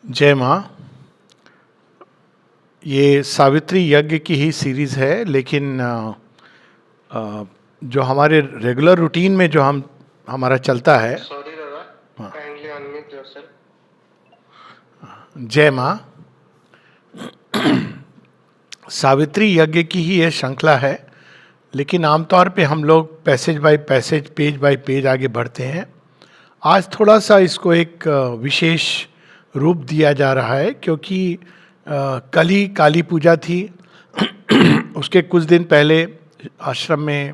जय माँ। ये सावित्री यज्ञ की ही सीरीज़ है, लेकिन जो हमारे रेगुलर रूटीन में जो हमारा चलता है। सॉरी दादा, हाँ, काइंडली अनम्यूट योरसेल्फ। जय माँ। सावित्री यज्ञ की ही ये श्रृंखला है, लेकिन आमतौर पे हम लोग passage by passage, page by page आगे बढ़ते हैं। आज थोड़ा सा इसको एक विशेष रूप दिया जा रहा है, क्योंकि कल ही काली पूजा थी। उसके कुछ दिन पहले आश्रम में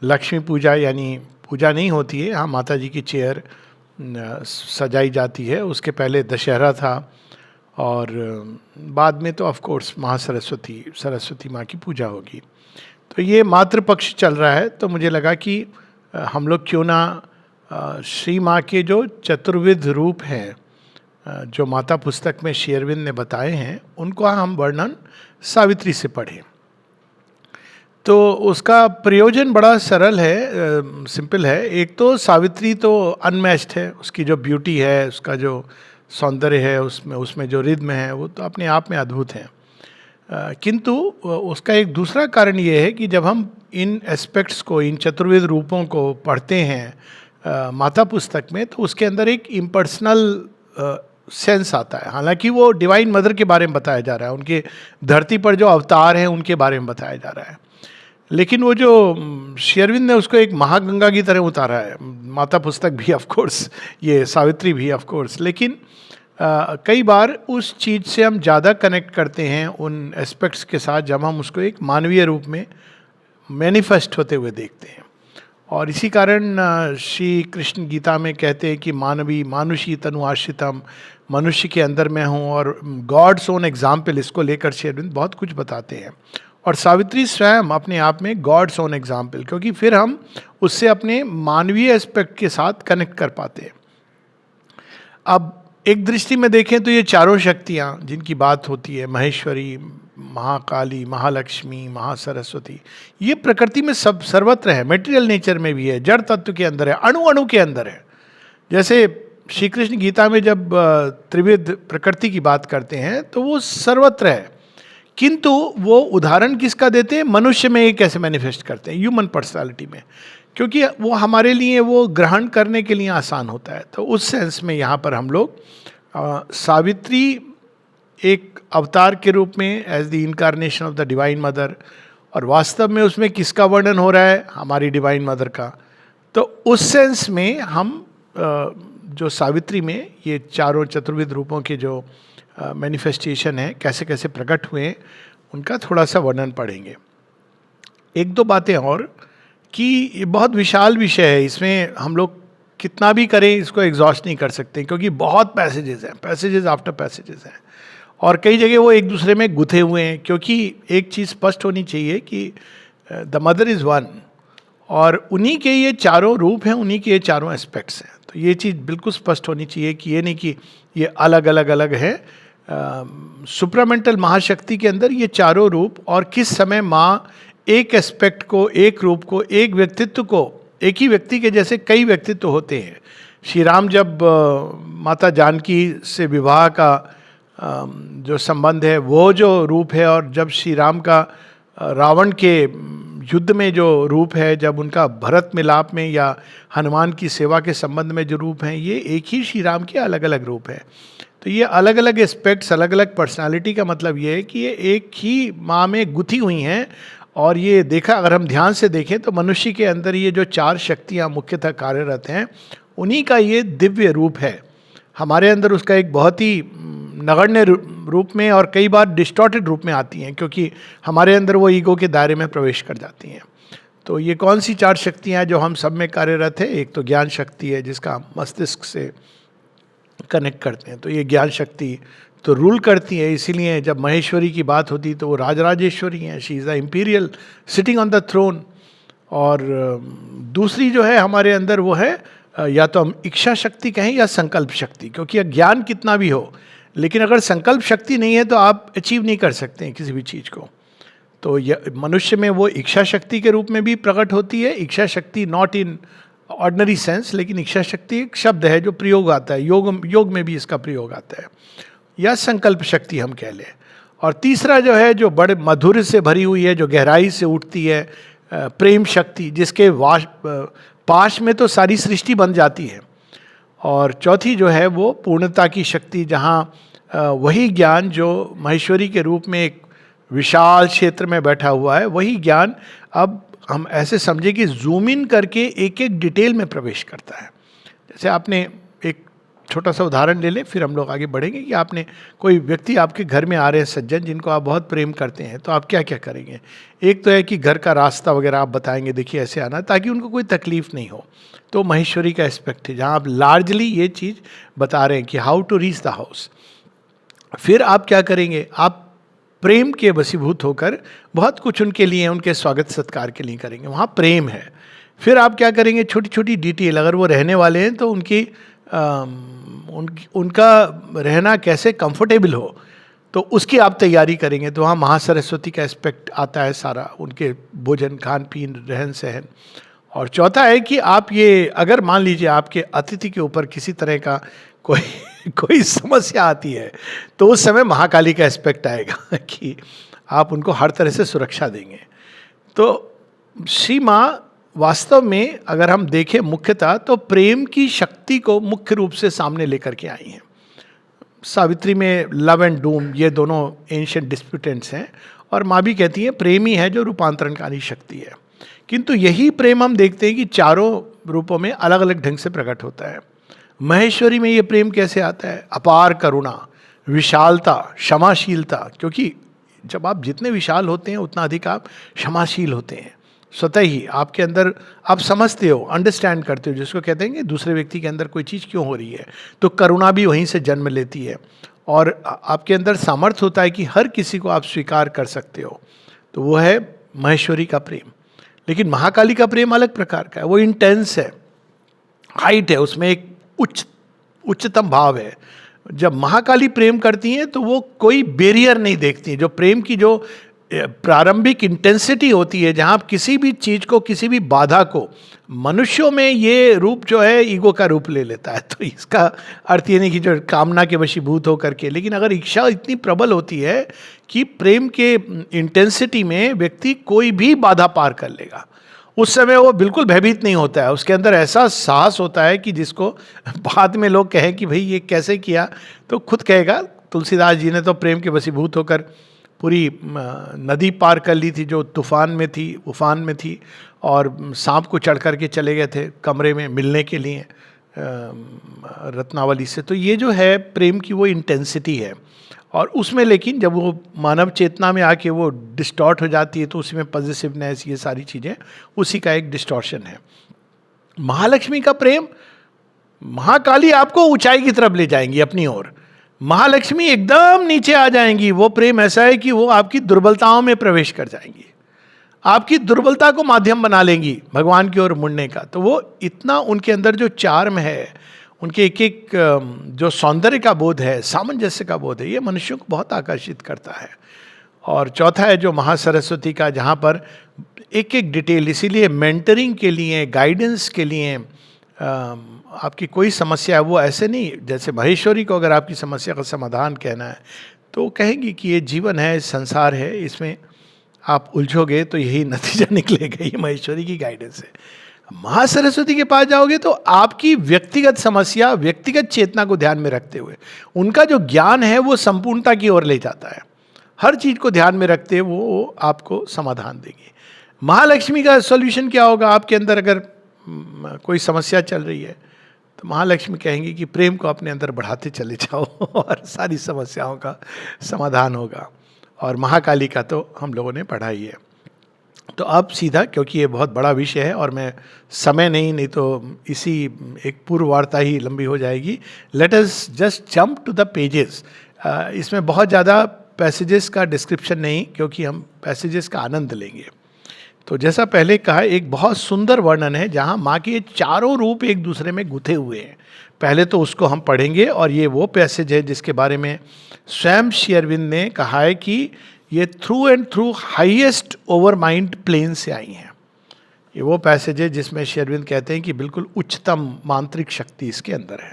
लक्ष्मी पूजा, यानी पूजा नहीं होती है, हाँ माता जी की चेयर सजाई जाती है। उसके पहले दशहरा था, और बाद में तो ऑफ कोर्स महासरस्वती, सरस्वती माँ की पूजा होगी। तो ये मातृ पक्ष चल रहा है, तो मुझे लगा कि हम लोग क्यों ना श्री माँ के जो चतुर्विध रूप हैं, जो माता पुस्तक में श्री अरविंद ने बताए हैं, उनको हम वर्णन सावित्री से पढ़ें। तो उसका प्रयोजन बड़ा सरल है, सिंपल है। एक तो सावित्री तो अनमैच्ड है, उसकी जो ब्यूटी है, उसका जो सौंदर्य है, उसमें जो रिद्म है, वो तो अपने आप में अद्भुत है। किंतु उसका एक दूसरा कारण ये है कि जब हम इन एस्पेक्ट्स को, इन चतुर्विध रूपों को पढ़ते हैं माता पुस्तक में, तो उसके अंदर एक इम्पर्सनल सेंस आता है। हालांकि वो डिवाइन मदर के बारे में बताया जा रहा है, उनके धरती पर जो अवतार हैं उनके बारे में बताया जा रहा है, लेकिन वो जो श्री अरविंद ने उसको एक महागंगा की तरह उतारा है। माता पुस्तक भी ऑफ कोर्स, ये सावित्री भी ऑफ कोर्स, लेकिन कई बार उस चीज़ से हम ज़्यादा कनेक्ट करते हैं उन एस्पेक्ट्स के साथ, जब हम उसको एक मानवीय रूप में मैनिफेस्ट होते हुए देखते हैं। और इसी कारण श्री कृष्ण गीता में कहते हैं कि मानवी मानुषी तनु आश्रितम, मनुष्य के अंदर मैं हूँ, और गॉड्स ओन एग्जाम्पल, इसको लेकर श्री अरविंद बहुत कुछ बताते हैं। और सावित्री स्वयं अपने आप में गॉड्स ओन एग्जाम्पल, क्योंकि फिर हम उससे अपने मानवीय एस्पेक्ट के साथ कनेक्ट कर पाते हैं। अब एक दृष्टि में देखें तो ये चारों शक्तियाँ जिनकी बात होती है, महेश्वरी, महाकाली, महालक्ष्मी, महासरस्वती, ये प्रकृति में सब सर्वत्र है, मेटेरियल नेचर में भी है, जड़ तत्व के अंदर है, अणु अणु के अंदर है। जैसे श्री कृष्ण गीता में जब त्रिविध प्रकृति की बात करते हैं तो वो सर्वत्र है, किंतु वो उदाहरण किसका देते हैं? मनुष्य में ये कैसे मैनिफेस्ट करते हैं, ह्यूमन पर्सनालिटी में, क्योंकि वो हमारे लिए वो ग्रहण करने के लिए आसान होता है। तो उस सेंस में यहाँ पर हम लोग सावित्री एक अवतार के रूप में, as the incarnation of the divine mother, और वास्तव में उसमें किसका वर्णन हो रहा है? हमारी डिवाइन मदर का। तो उस सेंस में हम जो सावित्री में ये चारों चतुर्विध रूपों के जो मैनिफेस्टेशन है, कैसे कैसे प्रकट हुए, उनका थोड़ा सा वर्णन पढ़ेंगे। एक दो बातें और, कि ये बहुत विशाल विषय है, इसमें हम लोग कितना भी करें इसको एग्जॉस्ट नहीं कर सकते, क्योंकि बहुत पैसेजेस हैं, पैसेजेस आफ्टर पैसेजेस हैं, और कई जगह वो एक दूसरे में गुथे हुए हैं। क्योंकि एक चीज़ स्पष्ट होनी चाहिए कि द मदर इज़ वन, और उन्हीं के ये चारों रूप हैं, उन्हीं के ये चारों एस्पेक्ट्स हैं। तो ये चीज़ बिल्कुल स्पष्ट होनी चाहिए कि ये नहीं कि ये अलग अलग अलग है। सुप्रामेंटल महाशक्ति के अंदर ये चारों रूप, और किस समय माँ एक एस्पेक्ट को, एक रूप को, एक व्यक्तित्व को, एक ही व्यक्ति के जैसे कई व्यक्तित्व होते हैं। श्री राम जब माता जानकी से विवाह का जो संबंध है, वो जो रूप है, और जब श्री राम का रावण के युद्ध में जो रूप है, जब उनका भरत मिलाप में या हनुमान की सेवा के संबंध में जो रूप हैं, ये एक ही श्री राम के अलग अलग रूप है। तो ये अलग अलग एस्पेक्ट्स, अलग अलग पर्सनालिटी का मतलब ये है कि ये एक ही माँ में गुथी हुई हैं। और ये देखा, अगर हम ध्यान से देखें तो मनुष्य के अंदर ये जो चार शक्तियाँ मुख्यतः कार्यरत हैं, उन्हीं का ये दिव्य रूप है। हमारे अंदर उसका एक बहुत ही नगण्य रूप में, और कई बार डिस्टॉर्टेड रूप में आती हैं, क्योंकि हमारे अंदर वो ईगो के दायरे में प्रवेश कर जाती हैं। तो ये कौन सी चार शक्तियाँ जो हम सब में कार्यरत है? एक तो ज्ञान शक्ति है, जिसका हम मस्तिष्क से कनेक्ट करते हैं। तो ये ज्ञान शक्ति तो रूल करती है, इसीलिए जब महेश्वरी की बात होती तो वो राजराजेश्वरी हैं, she is the imperial sitting on the throne. और दूसरी जो है हमारे अंदर, वो है या तो हम इच्छा शक्ति कहें या संकल्प शक्ति, क्योंकि ज्ञान कितना भी हो, लेकिन अगर संकल्प शक्ति नहीं है तो आप अचीव नहीं कर सकते हैं किसी भी चीज़ को। तो मनुष्य में वो इच्छा शक्ति के रूप में भी प्रकट होती है। इच्छा शक्ति नॉट इन ऑर्डिनरी सेंस, लेकिन इच्छा शक्ति एक शब्द है जो प्रयोग आता है, योग में भी इसका प्रयोग आता है। या संकल्प शक्ति हम कह लें। और तीसरा जो है, जो बड़े माधुर्य से भरी हुई है, जो गहराई से उठती है, प्रेम शक्ति, जिसके पाश में तो सारी सृष्टि बन जाती है। और चौथी जो है वो पूर्णता की शक्ति, जहाँ वही ज्ञान जो महेश्वरी के रूप में एक विशाल क्षेत्र में बैठा हुआ है, वही ज्ञान अब हम ऐसे समझे कि जूम इन करके एक एक डिटेल में प्रवेश करता है। जैसे आपने एक छोटा सा उदाहरण ले लें, फिर हम लोग आगे बढ़ेंगे, कि आपने कोई व्यक्ति आपके घर में आ रहे हैं, सज्जन जिनको आप बहुत प्रेम करते हैं, तो आप क्या क्या करेंगे? एक तो है कि घर का रास्ता वगैरह आप बताएंगे, देखिए ऐसे आना, ताकि उनको कोई तकलीफ नहीं हो। तो महेश्वरी का एस्पेक्ट है, जहाँ आप लार्जली ये चीज़ बता रहे हैं कि how to reach the house. फिर आप क्या करेंगे? आप प्रेम के वशीभूत होकर बहुत कुछ उनके लिए, उनके स्वागत सत्कार के लिए करेंगे, वहाँ प्रेम है। फिर आप क्या करेंगे? छोटी छोटी डिटेल, अगर वो रहने वाले हैं तो उनका रहना कैसे कंफर्टेबल हो, तो उसकी आप तैयारी करेंगे। तो वहाँ महासरस्वती का एस्पेक्ट आता है सारा, उनके भोजन, खान पीन, रहन सहन। और चौथा है कि आप ये, अगर मान लीजिए आपके अतिथि के ऊपर किसी तरह का कोई समस्या आती है, तो उस समय महाकाली का एस्पेक्ट आएगा कि आप उनको हर तरह से सुरक्षा देंगे। तो श्री माँ वास्तव में अगर हम देखें मुख्यतः, तो प्रेम की शक्ति को मुख्य रूप से सामने लेकर के आई हैं। सावित्री में लव एंड डूम, ये दोनों एंशिएंट डिस्प्यूटेंट्स हैं, और माँ भी कहती है प्रेम ही है जो रूपांतरणकारी शक्ति है। किंतु यही प्रेम हम देखते हैं कि चारों रूपों में अलग अलग ढंग से प्रकट होता है। महेश्वरी में ये प्रेम कैसे आता है? अपार करुणा, विशालता, क्षमाशीलता, क्योंकि जब आप जितने विशाल होते हैं उतना अधिक आप क्षमाशील होते हैं। स्वतः ही आपके अंदर आप समझते हो, अंडरस्टैंड करते हो, जिसको कहते हैं कि दूसरे व्यक्ति के अंदर कोई चीज़ क्यों हो रही है, तो करुणा भी वहीं से जन्म लेती है। और आपके अंदर सामर्थ्य होता है कि हर किसी को आप स्वीकार कर सकते हो, तो वो है महेश्वरी का प्रेम। लेकिन महाकाली का प्रेम अलग प्रकार का है, वो इंटेंस है, हाइट है, उसमें एक उच्चतम भाव है। जब महाकाली प्रेम करती हैं तो वो कोई बैरियर नहीं देखती। जो प्रेम की जो प्रारंभिक इंटेंसिटी होती है, जहाँ आप किसी भी चीज़ को, किसी भी बाधा को, मनुष्यों में ये रूप जो है ईगो का रूप ले लेता है। तो इसका अर्थ ये नहीं कि जो कामना के वशीभूत होकर के, लेकिन अगर इच्छा इतनी प्रबल होती है कि प्रेम के इंटेंसिटी में व्यक्ति कोई भी बाधा पार कर लेगा, उस समय वो बिल्कुल भयभीत नहीं होता है। उसके अंदर ऐसा साहस होता है कि जिसको बाद में लोग कहें कि भाई ये कैसे किया, तो खुद कहेगा तुलसीदास जी ने तो प्रेम के वशीभूत होकर पूरी नदी पार कर ली थी जो तूफान में थी, उफान में थी, और सांप को चढ़ कर के चले गए थे कमरे में मिलने के लिए रत्नावली से। तो ये जो है प्रेम की वो इंटेंसिटी है। और उसमें लेकिन जब वो मानव चेतना में आके वो डिस्टॉर्ट हो जाती है, तो उसी में पॉजिटिवनेस, ये सारी चीज़ें उसी का एक डिस्टॉर्शन है। महालक्ष्मी का प्रेम, महाकाली आपको ऊंचाई की तरफ ले जाएंगी अपनी ओर, महालक्ष्मी एकदम नीचे आ जाएंगी। वो प्रेम ऐसा है कि वो आपकी दुर्बलताओं में प्रवेश कर जाएंगी, आपकी दुर्बलता को माध्यम बना लेंगी भगवान की ओर मुड़ने का। तो वो इतना उनके अंदर जो चार्म है, उनके एक एक जो सौंदर्य का बोध है, सामंजस्य का बोध है, ये मनुष्यों को बहुत आकर्षित करता है। और चौथा है जो महासरस्वती का, जहाँ पर एक एक डिटेल, इसीलिए मेंटरिंग के लिए, गाइडेंस के लिए, आपकी कोई समस्या है वो ऐसे नहीं, जैसे महेश्वरी को अगर आपकी समस्या का समाधान कहना है तो कहेंगी कि ये जीवन है, संसार है, इसमें आप उलझोगे तो यही नतीजा निकलेगा। ये महेश्वरी की गाइडेंस है। महासरस्वती के पास जाओगे तो आपकी व्यक्तिगत समस्या, व्यक्तिगत चेतना को ध्यान में रखते हुए उनका जो ज्ञान है वो संपूर्णता की ओर ले जाता है। हर चीज़ को ध्यान में रखते हुए वो आपको समाधान देंगे। महालक्ष्मी का सॉल्यूशन क्या होगा? आपके अंदर अगर कोई समस्या चल रही है तो महालक्ष्मी कहेंगी कि प्रेम को अपने अंदर बढ़ाते चले जाओ और सारी समस्याओं का समाधान होगा। और महाकाली का तो हम लोगों ने पढ़ा ही है। तो अब सीधा, क्योंकि ये बहुत बड़ा विषय है और मैं समय नहीं तो इसी एक पूर्व वार्ता ही लंबी हो जाएगी। Let us just jump to the pages. इसमें बहुत ज़्यादा पैसेजेस का डिस्क्रिप्शन नहीं, क्योंकि हम पैसेजेस का आनंद लेंगे। तो जैसा पहले कहा, एक बहुत सुंदर वर्णन है जहाँ माँ के चारों रूप एक दूसरे में गुथे हुए हैं। पहले तो उसको हम पढ़ेंगे, और ये वो पैसेज है जिसके बारे में स्वयं श्री अरविंद ने कहा है कि ये through and through highest overmind plane से आई हैं। ये वो पैसेज है जिसमें श्री अरविंद कहते हैं कि बिल्कुल उच्चतम मांत्रिक शक्ति इसके अंदर है।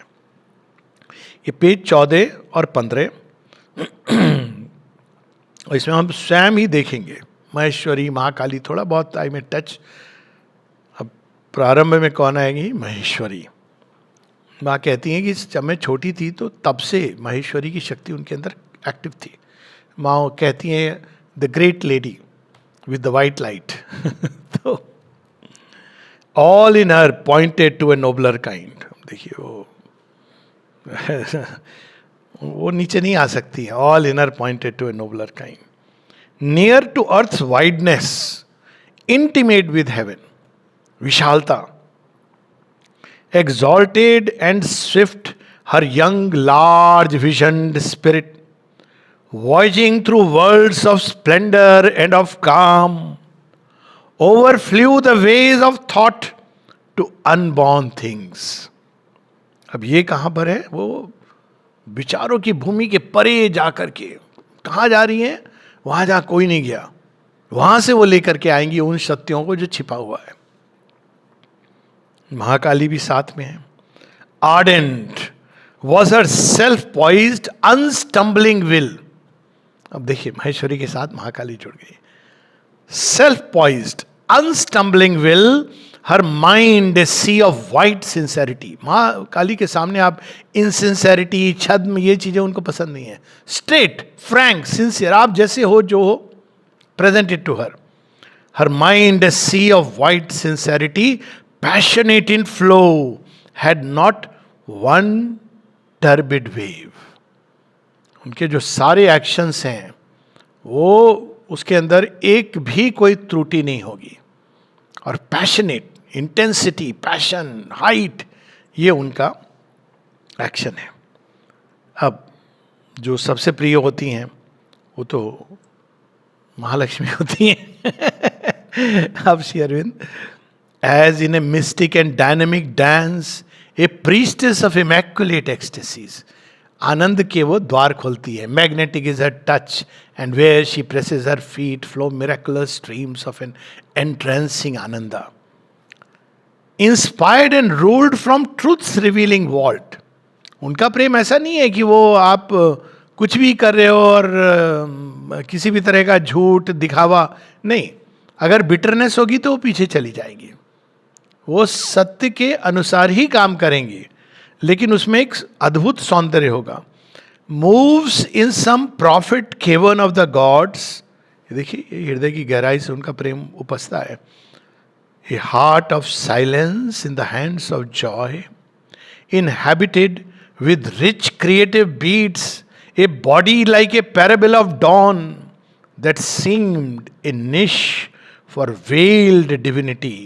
ये पेज 14 और 15। और इसमें हम स्वयं ही देखेंगे महेश्वरी महाकाली, थोड़ा बहुत आई में टच। अब प्रारंभ में कौन आएगी? महेश्वरी। माँ कहती हैं कि जब मैं छोटी थी तो तब से महेश्वरी की शक्ति उनके अंदर एक्टिव थी। माँ कहती हैं the great lady with the white light. तो all in her pointed to a nobler kind. देखिए वो नीचे नहीं आ सकती है। All inner pointed to a nobler kind, near to earth's wideness, intimate with heaven, विशालता, exalted and swift, her young, large visioned spirit, voyaging through worlds of splendor and of calm, overflew the ways of thought to unborn things. अब ये कहाँ पर है? वो विचारों की भूमि के परे जाकर के कहाँ जा रही हैं? वहाँ जहाँ कोई नहीं गया, वहाँ से वो लेकर के आएंगी उन सत्यों को जो छिपा हुआ है। महाकाली भी साथ में है। Ardent was her self poised unstumbling will. अब देखिए महेश्वरी के साथ महाकाली जुड़ गई। Self poised unstumbling will, her mind a sea of white sincerity. Mahakali के सामने आप इनसिंसेरिटी, छद्म, ये चीजें उनको पसंद नहीं है। स्ट्रेट, फ्रैंक, सिंसियर, आप जैसे हो जो हो, presented to her. Her mind a sea of white sincerity, passionate in flow, had not one turbid wave. उनके जो सारे एक्शंस हैं वो उसके अंदर एक भी कोई त्रुटि नहीं होगी। और पैशनेट, इंटेंसिटी, पैशन, हाइट, ये उनका एक्शन है। अब जो सबसे प्रिय होती हैं वो तो महालक्ष्मी होती हैं। अब Shri Arvind, as in a mystic and dynamic dance, a priestess of immaculate ecstasies, आनंद के वो द्वार खोलती है। Magnetic is her touch, and where she presses her feet flow miraculous streams of an entrancing Ananda. Inspired and ruled from truth's revealing vault. उनका प्रेम ऐसा नहीं है कि वो आप कुछ भी कर रहे हो और किसी भी तरह का झूठ दिखावा नहीं। अगर बिटरनेस होगी तो वो पीछे चली जाएगी। वो सत्य के अनुसार ही काम करेंगे, लेकिन उसमें एक अद्भुत सौंदर्य होगा। Moves in some prophet cavern of the gods. देखिए हृदय की गहराई से उनका प्रेम उपजता है। A heart of silence in the hands of joy, inhabited with rich creative beats, a body like a parable of dawn that seemed a niche for veiled divinity,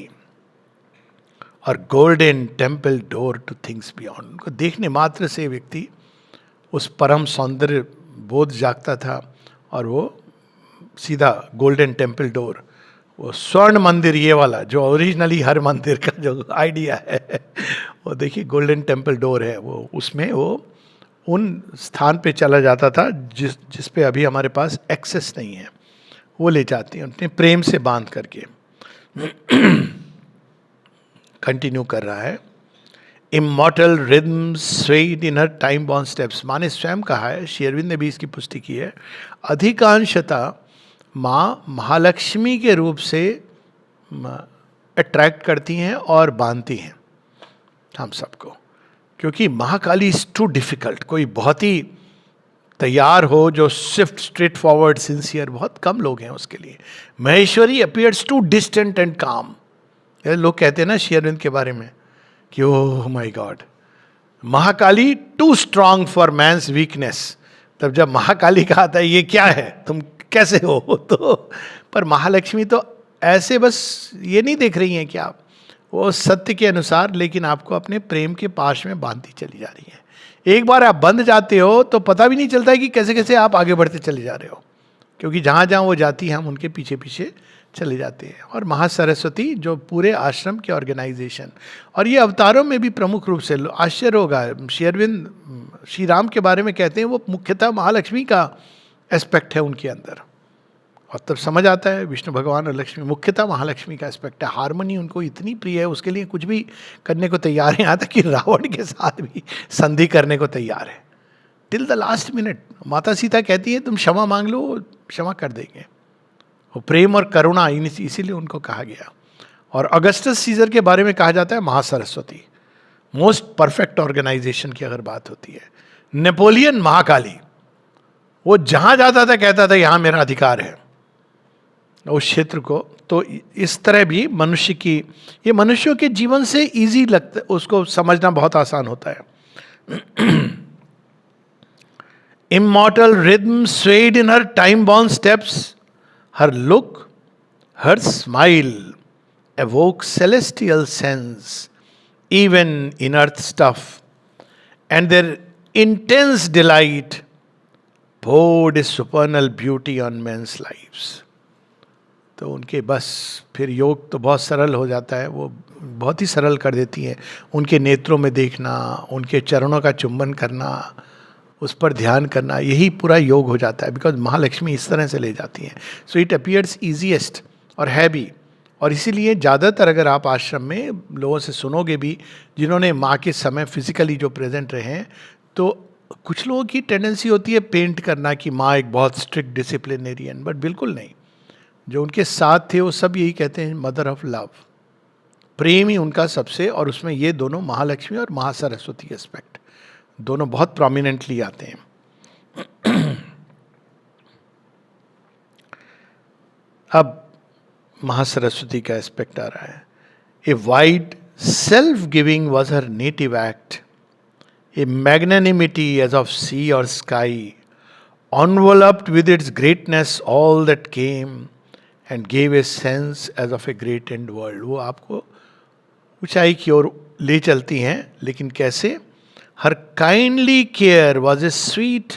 और golden temple door two things beyond. उनको देखने मात्र से व्यक्ति उस परम सौंदर्य बोध जागता था, और वो सीधा गोल्डन टेम्पल डोर, वो स्वर्ण मंदिर ये वाला जो ओरिजिनली हर मंदिर का जो आइडिया है, वो देखिए गोल्डन टेम्पल डोर है, वो उसमें वो उन स्थान पे चला जाता था जिस पे अभी हमारे पास एक्सेस नहीं है, वो ले जाती हैं अपने प्रेम से बांध करके। कंटिन्यू कर रहा है। Immortal rhythms swayed in her time born steps. माँ ने स्वयं कहा है, श्री अरविंद ने भी इसकी पुष्टि की है, अधिकांशतः माँ महालक्ष्मी के रूप से अट्रैक्ट करती हैं और बांधती हैं हम सबको, क्योंकि महाकाली इज टू डिफिकल्ट। कोई बहुत ही तैयार हो जो स्विफ्ट, स्ट्रेट फॉरवर्ड, सिंसियर, बहुत कम लोग हैं उसके लिए। Maheshwari appears too distant and calm. लोग कहते हैं ना श्री अरविंद के बारे में कि oh my god, Mahakali too strong for man's weakness. तब जब महाकाली का आता है ये क्या है, तुम कैसे हो, तो पर महालक्ष्मी तो ऐसे बस ये नहीं देख रही हैं कि आप वो सत्य के अनुसार, लेकिन आपको अपने प्रेम के पाश में बांधती चली जा रही है। एक बार आप बंध जाते हो तो पता भी नहीं चलता है कि कैसे कैसे आप आगे बढ़ते चले जा रहे हो, क्योंकि जहाँ जहाँ वो जाती हैं हम उनके पीछे पीछे चले जाते हैं। और महासरस्वती जो पूरे आश्रम के ऑर्गेनाइजेशन, और ये अवतारों में भी प्रमुख रूप से, आश्चर्य होगा, श्री अरविंद श्री राम के बारे में कहते हैं वो मुख्यतः महालक्ष्मी का एस्पेक्ट है उनके अंदर, और तब समझ आता है विष्णु भगवान और लक्ष्मी मुख्यतः महालक्ष्मी का एस्पेक्ट है। हारमोनी उनको इतनी प्रिय है, उसके लिए कुछ भी करने को तैयार है, यहाँ तक कि रावण के साथ भी संधि करने को तैयार है। Till the last minute. माता सीता कहती है तुम क्षमा मांग लो, वो क्षमा कर देंगे। वो प्रेम और करुणा इसीलिए उनको कहा गया। और अगस्टस सीजर के बारे में कहा जाता है महासरस्वती, मोस्ट परफेक्ट ऑर्गेनाइजेशन की अगर बात होती है। नेपोलियन महाकाली, वो जहां जाता था कहता था यहां मेरा अधिकार है उस क्षेत्र को। तो इस तरह भी मनुष्य की, ये मनुष्यों के जीवन से इजी लगता है, उसको समझना बहुत आसान होता है। Immortal rhythm swayed in her time born steps, her look, her smile evoke celestial sense even in earth stuff, and their intense delight poured a supernal beauty on men's lives. तो उनके बस फिर योग तो बहुत सरल हो जाता है, वो बहुत ही सरल कर देती हैं। उनके नेत्रों में देखना, उनके चरणों का चुंबन करना, उस पर ध्यान करना, यही पूरा योग हो जाता है। बिकॉज महालक्ष्मी इस तरह से ले जाती हैं। सो इट अपीयर्स ईजीएस्ट और है भी। और इसीलिए ज़्यादातर अगर आप आश्रम में लोगों से सुनोगे भी जिन्होंने माँ के समय फिजिकली जो प्रेजेंट रहे हैं, तो कुछ लोगों की टेंडेंसी होती है पेंट करना कि माँ एक बहुत स्ट्रिक्ट डिसिप्लिनेरियन, बट बिल्कुल नहीं। जो उनके साथ थे वो सब यही कहते हैं मदर ऑफ लव, प्रेम ही उनका सबसे, और उसमें ये दोनों महालक्ष्मी और महासरस्वती एस्पेक्ट दोनों बहुत प्रोमिनेंटली आते हैं। अब महासरस्वती का एस्पेक्ट आ रहा है। A wide self giving was her native act, a magnanimity as of sea और sky, enveloped with its greatness all that came and gave a sense as of a great end world. वो आपको ऊंचाई की ओर ले चलती हैं, लेकिन कैसे? Her kindly care was a sweet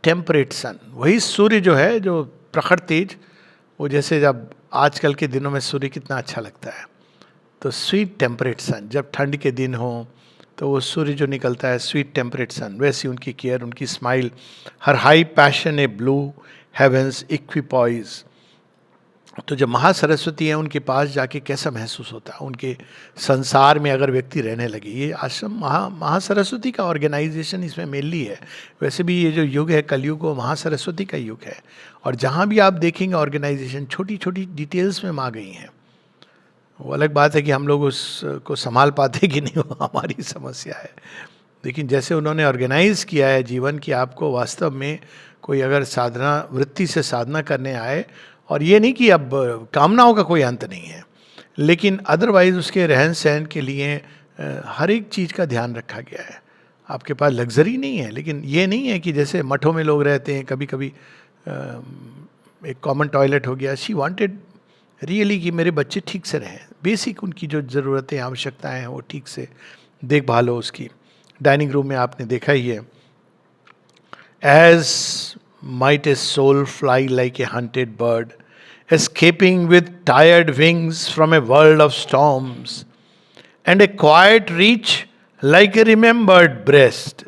temperate sun. वही सूर्य जो है, जो प्रखर तेज, वो जैसे जब आजकल के दिनों में सूर्य कितना अच्छा लगता है, तो स्वीट टेम्परेट सन, जब ठंड के दिन हो तो वो सूर्य जो निकलता है स्वीट टेम्परेट सन, वैसी उनकी केयर, उनकी स्माइल। हर हाई पैशन ए ब्लू हेवेंस इक्विपॉइज। तो जब महासरस्वती है उनके पास जाके कैसा महसूस होता है, उनके संसार में अगर व्यक्ति रहने लगे। ये आश्रम महासरस्वती का ऑर्गेनाइजेशन इसमें मेनली है। वैसे भी ये जो युग है कलयुग, वो महासरस्वती का युग है। और जहाँ भी आप देखेंगे ऑर्गेनाइजेशन छोटी छोटी डिटेल्स में आ गई हैं। वो अलग बात है कि हम लोग उसको संभाल पाते कि नहीं, वो हमारी समस्या है। लेकिन जैसे उन्होंने ऑर्गेनाइज किया है जीवन की, आपको वास्तव में कोई अगर साधना वृत्ति से साधना करने आए, और ये नहीं कि अब कामनाओं का कोई अंत नहीं है, लेकिन अदरवाइज उसके रहन सहन के लिए हर एक चीज़ का ध्यान रखा गया है। आपके पास लग्जरी नहीं है, लेकिन ये नहीं है कि जैसे मठों में लोग रहते हैं, कभी कभी एक कॉमन टॉयलेट हो गया। शी वांटेड रियली कि मेरे बच्चे ठीक से रहें, बेसिक उनकी जो ज़रूरतें आवश्यकताएं हैं वो ठीक से देखभाल हो उसकी। डाइनिंग रूम में आपने देखा ही है, as might a soul fly like a hunted bird, escaping with tired wings from a world of storms, and a quiet reach like a remembered breast.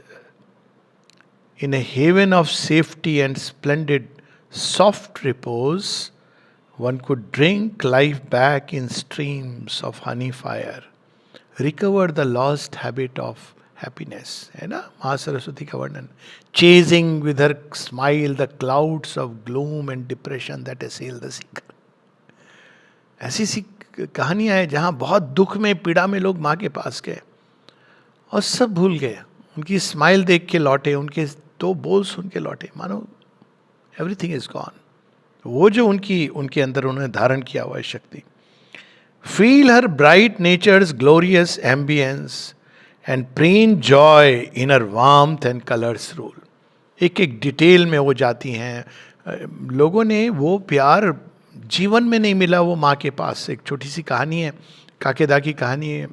In a haven of safety and splendid soft repose, one could drink life back in streams of honey fire, recover the lost habit of happiness, है ना महासरस्वती का वर्णन। Chasing with her smile the clouds of gloom and depression that असेल the seeker. ऐसी सी कहानियां हैं जहां बहुत दुख में, पीड़ा में लोग माँ के पास गए और सब भूल गए, उनकी स्माइल देख के लौटे, उनके दो बोल सुन के लौटे, मानो एवरीथिंग इज गॉन। वो जो उनके अंदर उन्होंने धारण किया हुआ है शक्ति। Feel her bright nature's glorious ambience and preened joy in her warmth and colour's rule. एक एक डिटेल में वो जाती हैं। लोगों ने वो प्यार जीवन में नहीं मिला वो माँ के पास। एक छोटी सी कहानी है, काकेदा की कहानी है,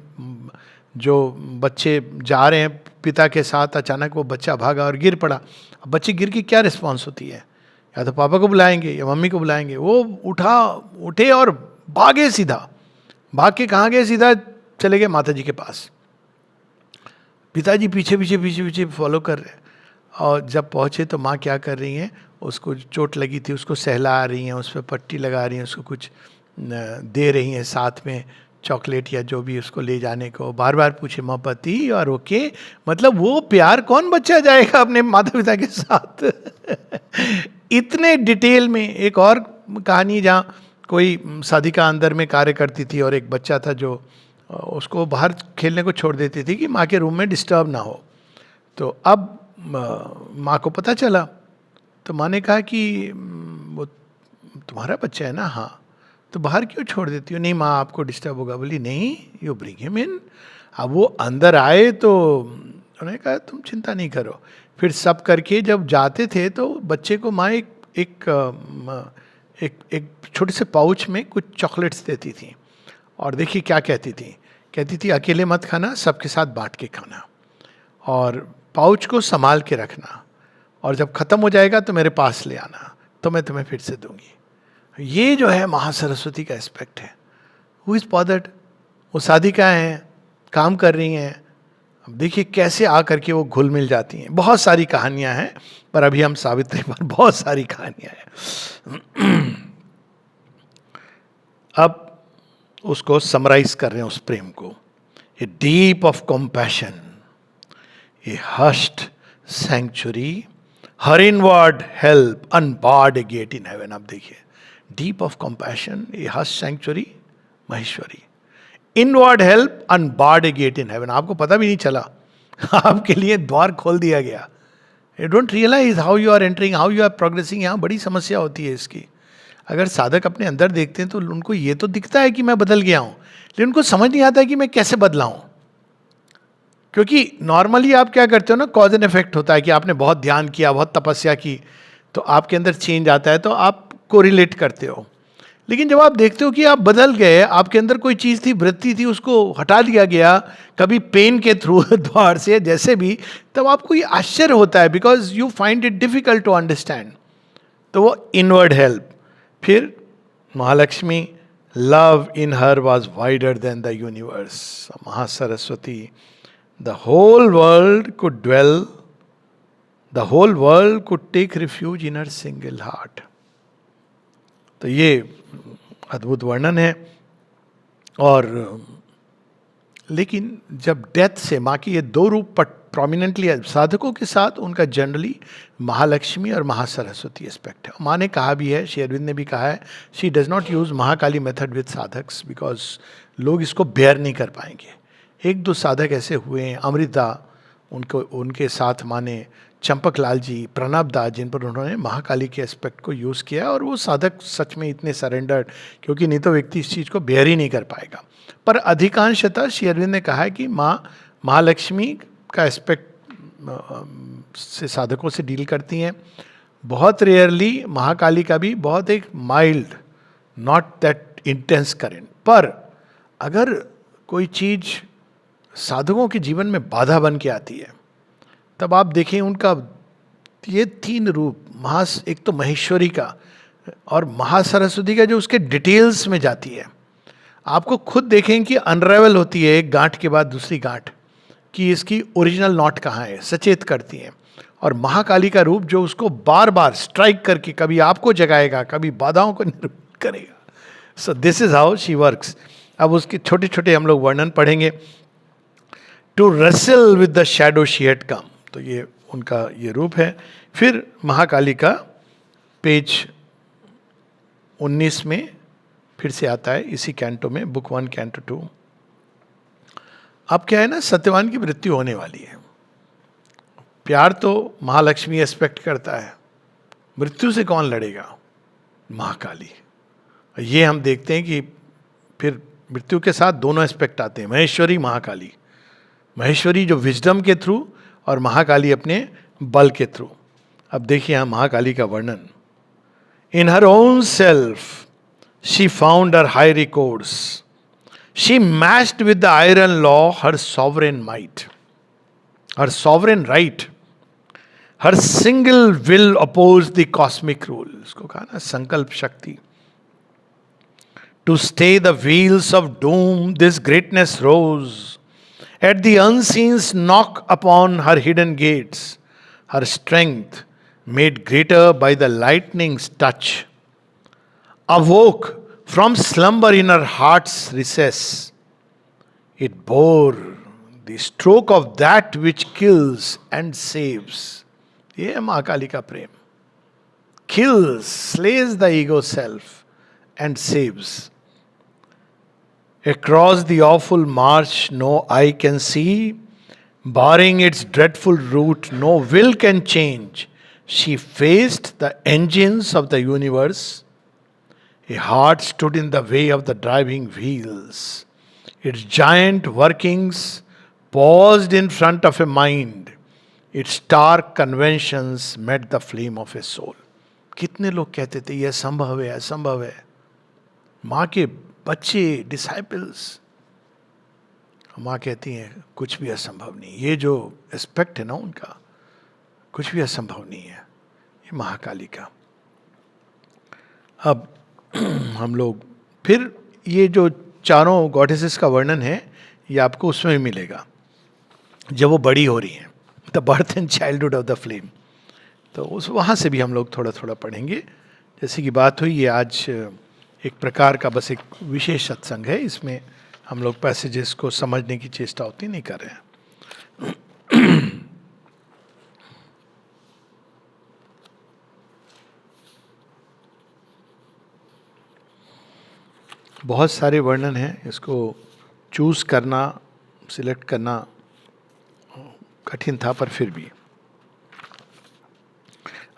जो बच्चे जा रहे हैं पिता के साथ, अचानक वो बच्चा भागा और गिर पड़ा। अब बच्चे गिर के क्या रिस्पॉन्स होती है, या तो पापा को बुलाएंगे या मम्मी को बुलाएंगे। वो उठे और भागे सीधा, भाग के कहाँ गए, सीधा चले गए माता जी के पास। पिताजी पीछे पीछे पीछे पीछे फॉलो कर रहे हैं, और जब पहुँचे तो माँ क्या कर रही हैं, उसको चोट लगी थी उसको सहला रही हैं, उस पर पट्टी लगा रही हैं, उसको कुछ दे रही हैं साथ में, चॉकलेट या जो भी उसको ले जाने को, बार बार पूछे मोहब्बती और ओके, मतलब वो प्यार कौन बच्चा जाएगा अपने माता पिता के साथ। इतने डिटेल में। एक और कहानी जहाँ कोई साधिका अंदर में कार्य करती थी और एक बच्चा था जो उसको बाहर खेलने को छोड़ देती थी कि माँ के रूम में डिस्टर्ब ना हो। तो अब माँ को पता चला, तो माँ ने कहा कि वो तुम्हारा बच्चा है ना, हाँ, तो बाहर क्यों छोड़ देती हो? नहीं माँ, आपको डिस्टर्ब होगा। बोली नहीं, यू ब्रिंग हिम इन। अब वो अंदर आए तो उन्होंने कहा तुम चिंता नहीं करो। फिर सब करके जब जाते थे तो बच्चे को माँ एक एक एक एक छोटे से पाउच में कुछ चॉकलेट्स देती थी, और देखिए क्या कहती थी अकेले मत खाना, सबके साथ बांट के खाना, और पाउच को संभाल के रखना, और जब ख़त्म हो जाएगा तो मेरे पास ले आना, तो मैं तुम्हें फिर से दूंगी। ये जो है महासरस्वती का एस्पेक्ट है। Who is bothered? वो साधिकाएं हैं, काम कर रही हैं। अब देखिए कैसे आ करके वो घुल मिल जाती हैं। बहुत सारी कहानियां हैं, पर अभी हम सावित्री पर बहुत सारी कहानियां हैं। अब उसको समराइज कर रहे हैं उस प्रेम को। A deep of compassion, a hushed sanctuary, her inward help unbarred a gate in heaven. अब देखिए, deep of compassion, a hushed sanctuary, Maheshwari, inward help unbarred a gate in heaven. आपको पता भी नहीं चला, आपके लिए द्वार खोल दिया गया। You don't realise how you are entering, how you are progressing. यहाँ बड़ी समस्या होती है इसकी। अगर साधक अपने अंदर देखते हैं तो उनको ये तो दिखता है कि मैं बदल गया हूँ, लेकिन उनको समझ नहीं आता है कि मैं कैसे बदला हूँ। क्योंकि नॉर्मली आप क्या करते हो ना, कॉज एंड इफेक्ट होता है कि आपने बहुत ध्यान किया, बहुत तपस्या की, तो आपके अंदर चेंज आता है, तो आप कोरिलेट करते हो। लेकिन जब आप देखते हो कि आप बदल गए, आपके अंदर कोई चीज़ थी, वृत्ति थी, उसको हटा दिया गया, कभी पेन के थ्रू, द्वार से, जैसे भी, तब आपको ये आश्चर्य होता है, because you find it difficult to understand. तो वो इनवर्ड हेल्प। फिर Mahalakshmi, love in her was wider than the universe. Mahasaraswati, the whole world could dwell, the whole world could take refuge in her single heart. तो ये अद्भुत वर्णन है। और लेकिन जब डेथ से माँ की ये दो रूप प्रोमिनेंटली साधकों के साथ, उनका जनरली महालक्ष्मी और महासरस्वती एस्पेक्ट है। माँ ने कहा भी है, श्री अरविंद ने भी कहा है, she does not use Mahakali method with साधक्स because लोग इसको बेयर नहीं कर पाएंगे। एक दो साधक ऐसे हुए हैं, अमृता, उनको उनके साथ माँ ने चंपक लाल जी, प्रणब दास, जिन पर उन्होंने महाकाली के एस्पेक्ट को यूज़ किया, और वो साधक सच में इतने सरेंडर्ड, क्योंकि नहीं तो व्यक्ति इस चीज़ को बेयर ही नहीं कर पाएगा। पर अधिकांशतः श्री अरविंद ने कहा है कि माँ महालक्ष्मी का एस्पेक्ट से साधकों से डील करती हैं। बहुत रेयरली महाकाली का भी बहुत एक mild, not that intense current. पर अगर कोई चीज़ साधकों के जीवन में बाधा बन के आती है, तब आप देखें उनका ये तीन रूप, एक तो महेश्वरी का और महासरस्वती का, जो उसके डिटेल्स में जाती है। आपको खुद देखें कि अनरेवल होती है एक गांठ के बाद दूसरी गांठ, कि इसकी ओरिजिनल नॉट कहाँ है, सचेत करती हैं। और महाकाली का रूप जो उसको बार बार स्ट्राइक करके कभी आपको जगाएगा, कभी बाधाओं को निरूपित करेगा। So this is how she works. अब उसके छोटे छोटे हम लोग वर्णन पढ़ेंगे। To wrestle with the shadow she had come, तो ये उनका ये रूप है। फिर महाकाली का पेज 19 में फिर से आता है, इसी कैंटो में, बुक 1 कैंटो 2। अब क्या है ना, सत्यवान की मृत्यु होने वाली है। प्यार तो महालक्ष्मी एक्सपेक्ट करता है, मृत्यु से कौन लड़ेगा? महाकाली। ये हम देखते हैं कि फिर मृत्यु के साथ दोनों एस्पेक्ट आते हैं, महेश्वरी महाकाली। महेश्वरी जो विजडम के थ्रू, और महाकाली अपने बल के थ्रू। अब देखिए यहाँ महाकाली का वर्णन। In her own self she found her high recourse, she matched with the iron law her sovereign might, her sovereign right, her single will oppose the cosmic rule. इसको कहा ना संकल्प शक्ति। To stay the wheels of doom this greatness rose, at the unseen's knock upon her hidden gates, her strength, made greater by the lightning's touch, awoke from slumber in her heart's recess, It bore the stroke of that which kills and saves. ये है माँ काली का प्रेम. Kills, slays the ego self and saves. Across the awful march no eye can see, barring its dreadful route no will can change. She faced the engines of the universe. A heart stood in the way of the driving wheels. Its giant workings paused in front of a mind. Its stark conventions met the flame of a soul. कितने लोग कहते थे यह संभव है, असंभव है. माँ के बच्चे, डिसाइपल्स, माँ कहती हैं कुछ भी असंभव नहीं. ये जो एस्पेक्ट है ना उनका, कुछ भी असंभव नहीं है. ये महाकाली का. अब हम लोग फिर ये जो चारों गॉडेसेस का वर्णन है ये आपको उसमें भी मिलेगा जब वो बड़ी हो रही हैं, the birth and childhood of the flame. तो उस वहाँ से भी हम लोग थोड़ा थोड़ा पढ़ेंगे. जैसे कि बात हुई, ये आज एक प्रकार का बस एक विशेष सत्संग है. इसमें हम लोग पैसेजेस को समझने की चेष्टा होती नहीं कर रहे हैं. बहुत सारे वर्णन हैं, इसको चूज़ करना, सिलेक्ट करना कठिन था, पर फिर भी.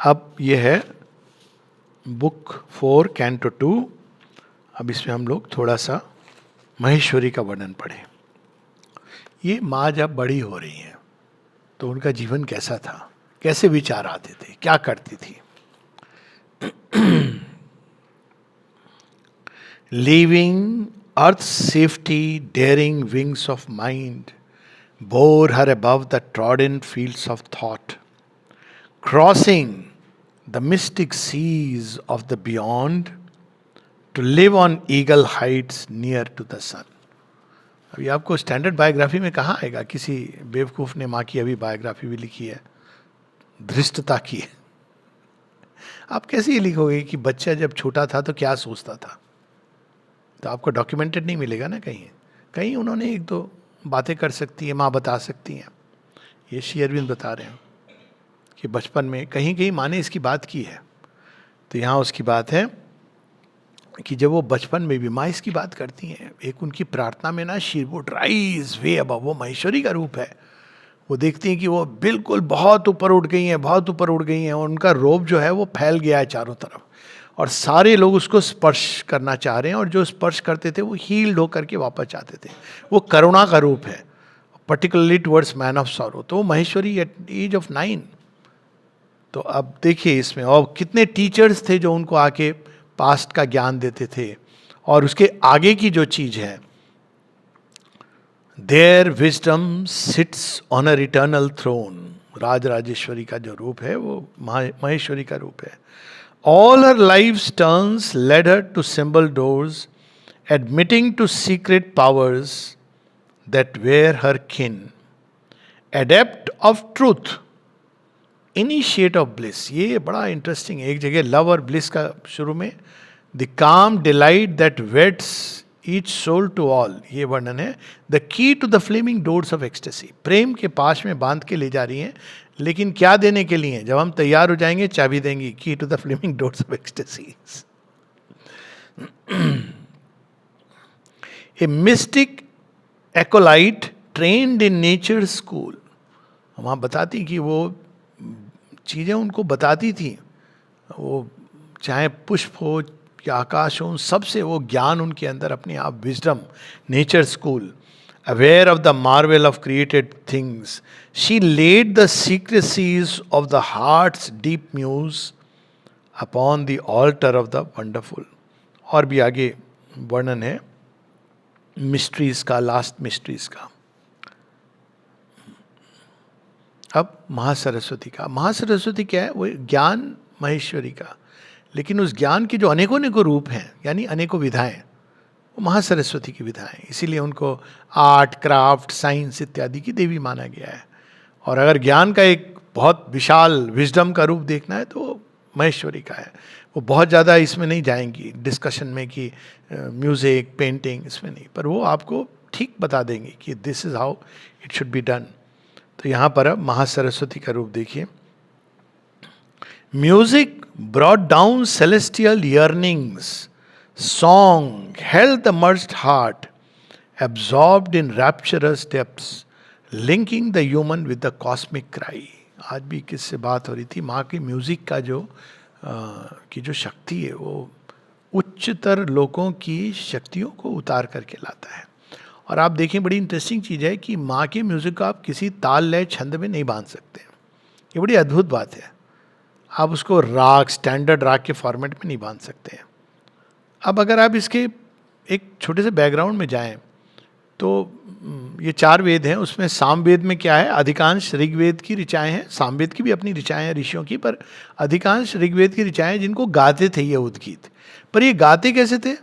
अब ये है बुक 4 कैंटो 2. अब इसमें हम लोग थोड़ा सा महेश्वरी का वर्णन पढ़ें. ये माँ जब बड़ी हो रही हैं तो उनका जीवन कैसा था, कैसे विचार आते थे, क्या करती थी. Leaving earth's safety, daring wings of mind bore her above the trodden fields of thought, crossing the mystic seas of the beyond to live on eagle heights near to the sun. अभी आपको standard biography में कहाँ आएगा, किसी बेवकूफ़ ने माँ की अभी बायोग्राफी भी लिखी है, धृष्टता की. आप कैसे ये लिखोगे कि बच्चा जब छोटा था तो क्या सोचता था. तो आपको डॉक्यूमेंटेड नहीं मिलेगा ना. कहीं कहीं उन्होंने एक दो बातें कर सकती है, माँ बता सकती हैं. ये श्री अरविंद बता रहे हैं कि बचपन में कहीं कहीं माँ ने इसकी बात की है. तो यहाँ उसकी बात है कि जब वो बचपन में भी माँ इसकी बात करती हैं. एक उनकी प्रार्थना में ना, she would rise way above, वो महेश्वरी का रूप है. वो देखती हैं कि वो बिल्कुल बहुत ऊपर उठ गई हैं, बहुत ऊपर उठ गई हैं, और उनका रोब जो है वो फैल गया है चारों तरफ, और सारे लोग उसको स्पर्श करना चाह रहे हैं, और जो स्पर्श करते थे वो हील्ड होकर के वापस जाते थे. वो करुणा का रूप है, particularly towards man of sorrow. तो महेश्वरी एट एज ऑफ 9. तो अब देखिए इसमें और कितने टीचर्स थे जो उनको आके पास्ट का ज्ञान देते थे. और उसके आगे की जो चीज है, there wisdom sits on a eternal throne. Raj Rajeshwari का जो रूप है वो महेश्वरी का रूप है. All her life's turns led her to symbol doors, admitting to secret powers that were her kin. Adept of truth, initiate of bliss. ये बड़ा इंटरेस्टिंग है. एक जगह लव और ब्लिस का शुरू में, the calm delight that weds each soul to all, ये वर्णन है. The key to the flaming doors of ecstasy. प्रेम के पास में बांध के ले जा रही हैं, लेकिन क्या देने के लिए. जब हम तैयार हो जाएंगे चाबी देंगी. Key to the flaming doors of ecstasy. A mystic acolyte trained in nature school. वहाँ बताती कि वो चीज़ें उनको बताती थी, वो चाहे पुष्प हो या आकाश हो, सबसे वो ज्ञान उनके अंदर अपने आप, wisdom, nature school. Aware of the marvel of created things, she laid the secrecies of the heart's deep muse upon the altar of the wonderful. और भी आगे वर्णन है मिस्ट्रीज का, लास्ट मिस्ट्रीज का. अब महासरस्वती का. महासरस्वती क्या है, वो ज्ञान महेश्वरी का, लेकिन उस ज्ञान के जो अनेकों अनेकों रूप हैं, यानी अनेकों विधाएं, वो महासरस्वती की विधाएं. इसीलिए उनको आर्ट, क्राफ्ट, साइंस इत्यादि की देवी माना गया है. और अगर ज्ञान का एक बहुत विशाल विजडम का रूप देखना है तो महेश्वरी का है. वो बहुत ज़्यादा इसमें नहीं जाएंगी डिस्कशन में कि म्यूज़िक, पेंटिंग, इसमें नहीं, पर वो आपको ठीक बता देंगी कि this is how it should be done. तो यहाँ पर अब महासरस्वती का रूप देखिए। Music brought down celestial yearnings, song held the merged heart, absorbed in rapturous depths, linking the human with the cosmic cry। आज भी किससे बात हो रही थी, माँ की म्यूजिक का की जो शक्ति है वो उच्चतर लोगों की शक्तियों को उतार करके लाता है। और आप देखें, बड़ी इंटरेस्टिंग चीज़ है कि माँ के म्यूजिक को आप किसी ताल लय छंद में नहीं बांध सकते। ये बड़ी अद्भुत बात है। आप उसको राग, स्टैंडर्ड राग के फॉर्मेट में नहीं बांध सकते हैं। अब अगर आप इसके एक छोटे से बैकग्राउंड में जाएं तो ये 4 वेद हैं, उसमें सामवेद में क्या है, अधिकांश ऋग्वेद की ऋचाएँ हैं, सामवेद की भी अपनी ऋचाएँ हैं ऋषियों की, पर अधिकांश ऋग्वेद की ऋचाएँ जिनको गाते थे ये उद्गीत। पर ये गाते कैसे थे?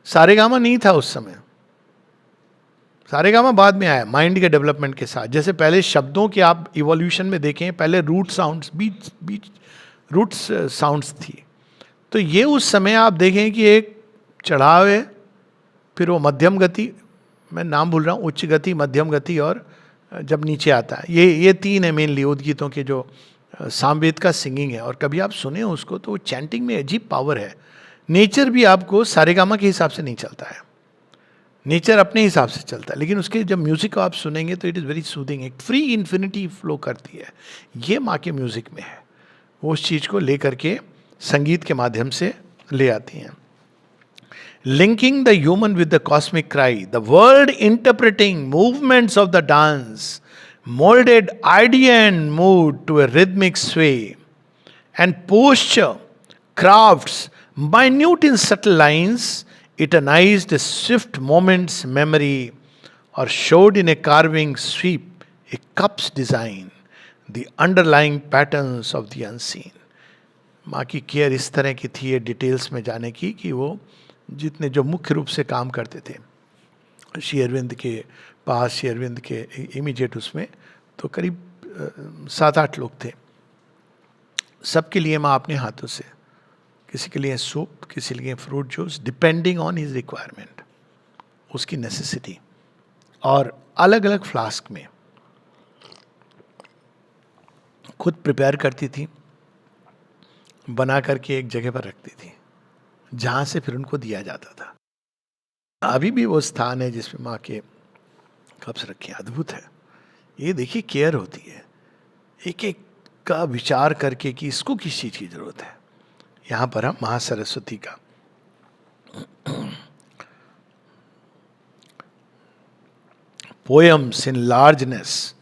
सारेगामा नहीं था उस समय, सारेगामा बाद में आया माइंड के डेवलपमेंट के साथ। जैसे पहले शब्दों के आप इवोल्यूशन में देखें, पहले रूट साउंड्स, बीच रूट्स साउंड्स थी। तो ये उस समय आप देखें कि एक चढ़ाव है, फिर वो मध्यम गति, मैं नाम भूल रहा हूँ, उच्च गति, मध्यम गति, और जब नीचे आता है, ये 3 है मेनली उद्गीतों के जो सामवेद का सिंगिंग है। और कभी आप सुने उसको तो चैंटिंग में अजीब पावर है। नेचर भी आपको सारेगामा के हिसाब से नहीं चलता है, नेचर अपने हिसाब से चलता है, लेकिन उसके जब म्यूजिक को आप सुनेंगे तो इट इज़ वेरी सूदिंग, एक फ्री इन्फिनिटी फ्लो करती है। ये माँ के म्यूजिक में है, वो उस चीज़ को लेकर के संगीत के माध्यम से ले आती हैं। Linking the human with the cosmic cry, the world interpreting movements of the dance, moulded idea and mood to a rhythmic sway and posture, crafts minute in subtle lines, eternized a swift moment's memory, or showed in a carving sweep a cup's design, the underlying patterns of the unseen। माँ की care इस तरह की थी, ये details में जाने की, कि वो जितने जो मुख्य रूप से काम करते थे श्री अरविंद के पास, श्री अरविंद के इमीडिएट उसमें, तो करीब 7-8 लोग थे। सबके लिए माँ अपने हाथों से, किसी के लिए सूप, किसी के लिए fruit juice, depending on his requirement, उसकी नेसेसिटी, और अलग अलग फ्लास्क में खुद प्रिपेयर करती थी, बना करके एक जगह पर रखती थी जहाँ से फिर उनको दिया जाता था। अभी भी वो स्थान है जिसमें माँ के कप्स रखे, अद्भुत है। ये देखिए केयर होती है, एक एक का विचार करके कि इसको किस चीज़ की जरूरत है। यहाँ पर हम महासरस्वती का poems in largeness,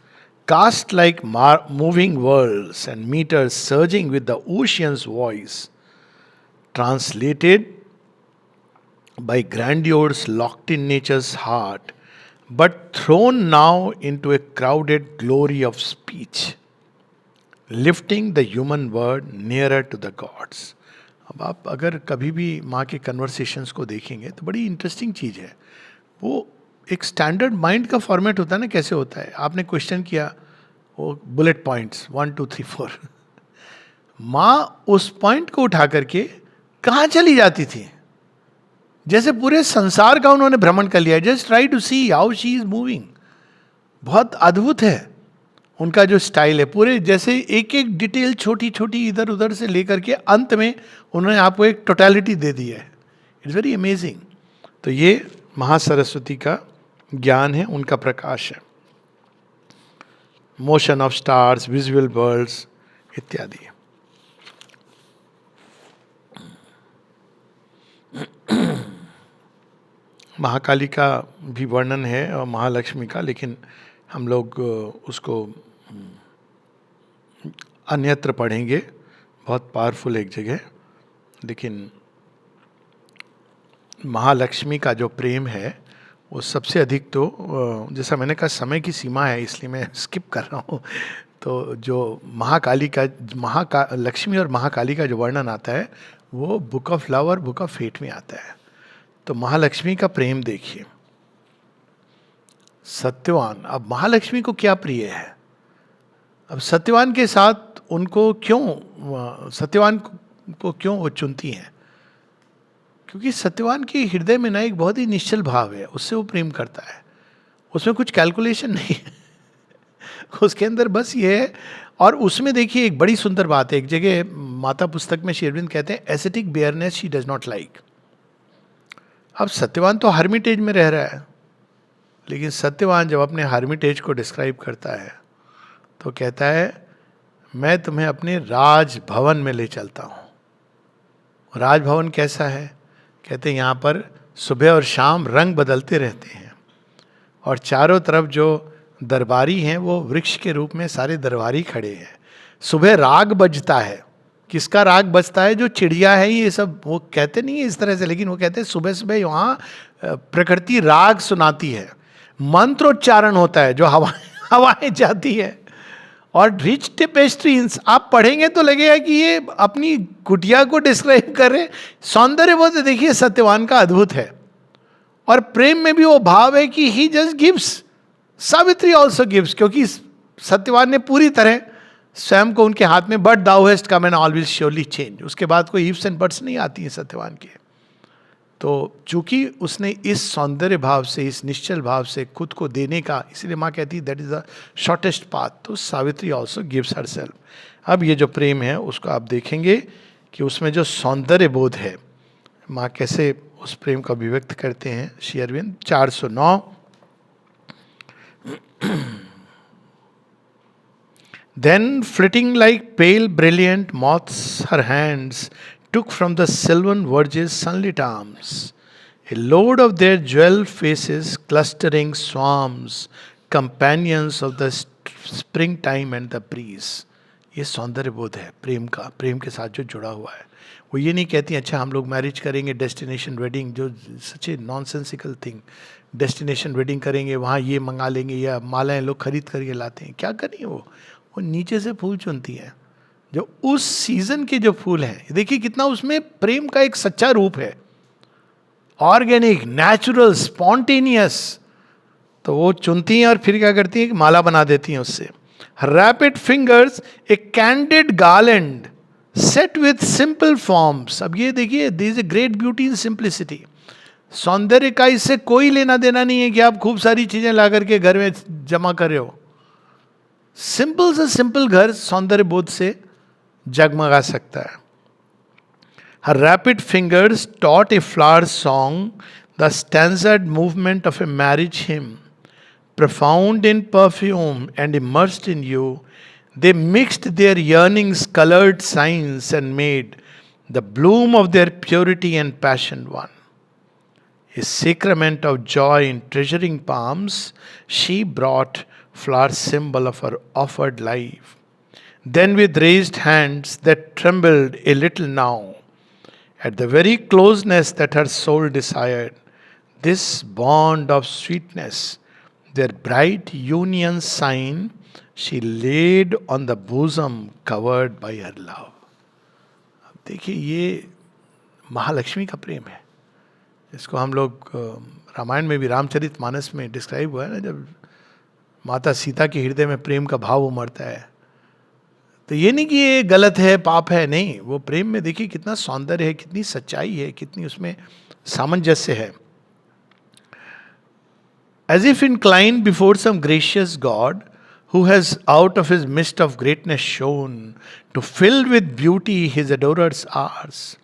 cast like moving worlds and metres surging with the ocean's voice, translated by grandeurs locked in nature's heart, but thrown now into a crowded glory of speech, lifting the human word nearer to the gods। अब आप अगर कभी भी माँ के conversations को देखेंगे तो बड़ी इंटरेस्टिंग चीज़ है। वो एक स्टैंडर्ड माइंड का फॉर्मेट होता है ना, कैसे होता है, आपने क्वेश्चन किया, वो बुलेट पॉइंट्स 1 2 3 4, माँ उस पॉइंट को उठा करके कहाँ चली जाती थी, जैसे पूरे संसार का उन्होंने भ्रमण कर लिया। Just try to see how she is moving. बहुत अद्भुत है उनका जो स्टाइल है, पूरे जैसे एक एक डिटेल छोटी छोटी इधर उधर से लेकर के अंत में उन्होंने आपको एक टोटलिटी दे दी है। It's very amazing. तो ये महासरस्वती का ज्ञान है, उनका प्रकाश है। Motion of stars, visual worlds इत्यादि। महाकाली का भी वर्णन है और महालक्ष्मी का, लेकिन हम लोग उसको अन्यत्र पढ़ेंगे, बहुत पावरफुल एक जगह। लेकिन महालक्ष्मी का जो प्रेम है वो सबसे अधिक, तो जैसा मैंने कहा समय की सीमा है इसलिए मैं स्किप कर रहा हूँ। तो जो महाकाली का लक्ष्मी और महाकाली का जो वर्णन आता है वो बुक ऑफ लव और बुक ऑफ फेट में आता है। तो महालक्ष्मी का प्रेम देखिए, सत्यवान। अब महालक्ष्मी को क्या प्रिय है, अब सत्यवान के साथ उनको क्यों, सत्यवान को क्यों वो चुनती हैं, क्योंकि सत्यवान के हृदय में ना एक बहुत ही निश्चल भाव है, उससे वो प्रेम करता है। उसमें कुछ कैलकुलेशन नहीं है। उसके अंदर बस ये है। और उसमें देखिए एक बड़ी सुंदर बात है, एक जगह माता पुस्तक में श्री अरविंद कहते हैं ascetic bareness she does not like. अब सत्यवान तो हर्मिटेज में रह रहा है, लेकिन सत्यवान जब अपने हर्मिटेज को डिस्क्राइब करता है तो कहता है मैं तुम्हें अपने राजभवन में ले चलता हूँ। राजभवन कैसा है? कहते हैं यहाँ पर सुबह और शाम रंग बदलते रहते हैं, और चारों तरफ जो दरबारी हैं वो वृक्ष के रूप में सारे दरबारी खड़े हैं। सुबह राग बजता है। किसका राग बजता है? जो चिड़िया है, ये सब वो कहते नहीं है इस तरह से, लेकिन वो कहते हैं सुबह सुबह वहाँ प्रकृति राग सुनाती है, मंत्रोच्चारण होता है, जो हवाएं जाती है, और रिच टेपेस्ट्रीज आप पढ़ेंगे तो लगेगा कि ये अपनी कुटिया को डिस्क्राइब कर रहे हैं। सौंदर्य बहुत देखिए सत्यवान का अद्भुत है। और प्रेम में भी वो भाव है कि he just gives, Savitri also gives, क्योंकि सत्यवान ने पूरी तरह स्वयं को उनके हाथ में, but thou hast come and always surely change, उसके बाद कोई इफ्स एंड बट्स नहीं आती हैं सत्यवान के। तो चूंकि उसने इस सौंदर्य भाव से, इस निश्चल भाव से खुद को देने का, इसलिए माँ कहती है that is the shortest path, तो सावित्री ऑल्सो गिव्स हरसेल्फ। अब ये जो प्रेम है उसको आप देखेंगे कि उसमें जो सौंदर्य बोध है, माँ कैसे उस प्रेम का अभिव्यक्त करते हैं Shri Arvind. 409 Then flitting like pale brilliant moths her hands took from the sylvan verge's sunlit arms, a load of their jewel faces clustering swarms, companions of the springtime and the breeze. ये सौंदर्य बोध है प्रेम का, प्रेम के साथ जो जुड़ा हुआ है। वो ये नहीं कहती अच्छा हम लोग मैरिज करेंगे डेस्टिनेशन वेडिंग, जो सच ए नॉनसेंसिकल थिंग, डेस्टिनेशन वेडिंग करेंगे वहाँ ये मंगा लेंगे, या मालाएं लोग खरीद करके लाते हैं, क्या करें वो नीचे से फूल चुनती है, जो उस सीजन के जो फूल हैं। देखिए कितना उसमें प्रेम का एक सच्चा रूप है, ऑर्गेनिक, नेचुरल, स्पॉन्टेनियस। तो वो चुनती हैं और फिर क्या करती हैं कि माला बना देती हैं उससे। Rapid fingers A candid garland set with simple forms. अब ये देखिए this is a great beauty in simplicity. सौंदर्य का इससे कोई लेना देना नहीं है कि आप खूब सारी चीजें ला करके घर में जमा कर रहे हो। सिंपल से सिंपल घर सौंदर्य बोध से जगमगा सकता है। Her rapid fingers taught a flower song, the stanza'd movement of a marriage hymn. Profound in perfume and immersed in you, they mixed their yearnings, colored signs, and made the bloom of their purity and passion one. A sacrament of joy in treasuring palms, she brought flower symbol of her offered life. Then with raised hands that trembled a little now, at the very closeness that her soul desired, this bond of sweetness, their bright union sign, she laid on the bosom covered by her love. अब देखिए ये महालक्ष्मी का प्रेम है। इसको हम लोग रामायण में भी, रामचरितमानस में डिस्क्राइब हुआ है ना, जब माता सीता के हृदय में प्रेम का भाव उमड़ता है। तो ये नहीं कि ये गलत है, पाप है, नहीं, वो प्रेम में देखिए कितना सौंदर्य है, कितनी सच्चाई है, कितनी उसमें सामंजस्य है। As if inclined before some gracious God who has out of his mist of greatness shone to fill with beauty his adorers ours,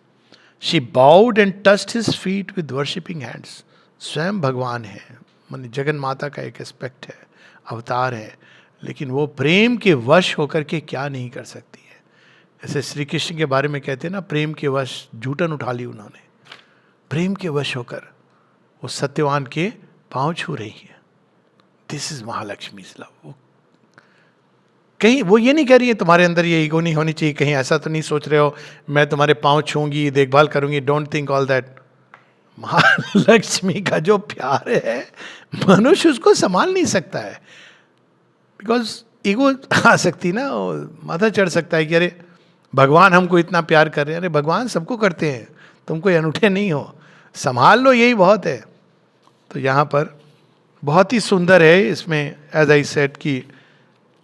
she bowed and touched his feet with worshipping hands. स्वयं भगवान है, माने जगन माता का एक aspect है, अवतार है, लेकिन वो प्रेम के वश होकर के क्या नहीं कर सकती है। ऐसे श्री कृष्ण के बारे में कहते हैं ना, प्रेम के वश जूठन उठा ली उन्होंने। प्रेम के वश होकर वो सत्यवान के पांव छू रही है। This is Mahalakshmi love. वो कहीं वो ये नहीं कह रही है तुम्हारे अंदर ये ईगो नहीं होनी चाहिए, कहीं ऐसा तो नहीं सोच रहे हो मैं तुम्हारे पांव छूंगी, देखभाल करूंगी, don't think all that. Mahalakshmi का जो प्यार है मनुष्य उसको संभाल नहीं सकता है, बिकॉज ईगो आ सकती ना, माथा चढ़ सकता है कि अरे भगवान हमको इतना प्यार कर रहे हैं। अरे भगवान सबको करते हैं, तुम कोई अनूठे नहीं हो, संभाल लो, यही बहुत है। तो यहाँ पर बहुत ही सुंदर है इसमें, एज आई सेड कि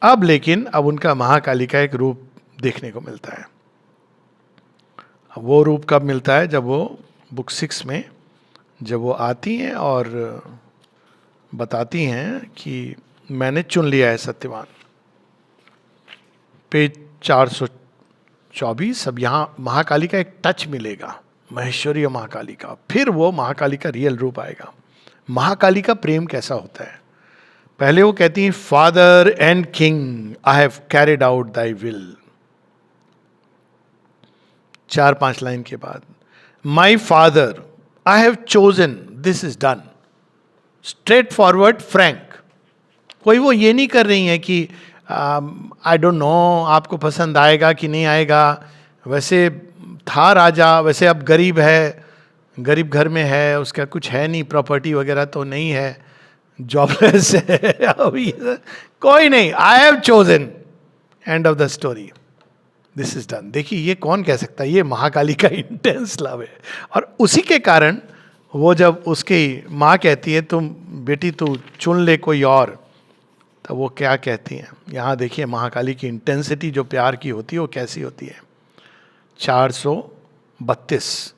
अब उनका महाकाली का एक रूप देखने को मिलता है। अब वो रूप कब मिलता है? जब वो बुक 6 में जब वो आती हैं और बताती हैं कि मैंने चुन लिया है सत्यवान। पेज 424। अब यहाँ महाकाली का एक टच मिलेगा, महेश्वरी और महाकाली का, फिर वो महाकाली का रियल रूप आएगा। महाकाली का प्रेम कैसा होता है? पहले वो कहती हैं, father and king I have carried out thy will. 4-5 line के बाद, my father I have chosen this is done. Straight forward, Frank. कोई वो ये नहीं कर रही है कि आई डोंट नो आपको पसंद आएगा कि नहीं आएगा, वैसे था राजा, वैसे अब गरीब है, गरीब घर में है, उसका कुछ है नहीं, प्रॉपर्टी वगैरह तो नहीं है, जॉबलेस है, अभी कोई नहीं, I have chosen, end of the story, this is done. देखिए ये कौन कह सकता है, ये महाकाली का इंटेंस लव है। और उसी के कारण वो जब उसकी माँ कहती है तुम बेटी तू चुन ले कोई और, तो वो क्या कहती हैं, यहाँ देखिए महाकाली की इंटेंसिटी जो प्यार की होती है वो कैसी होती है। 432,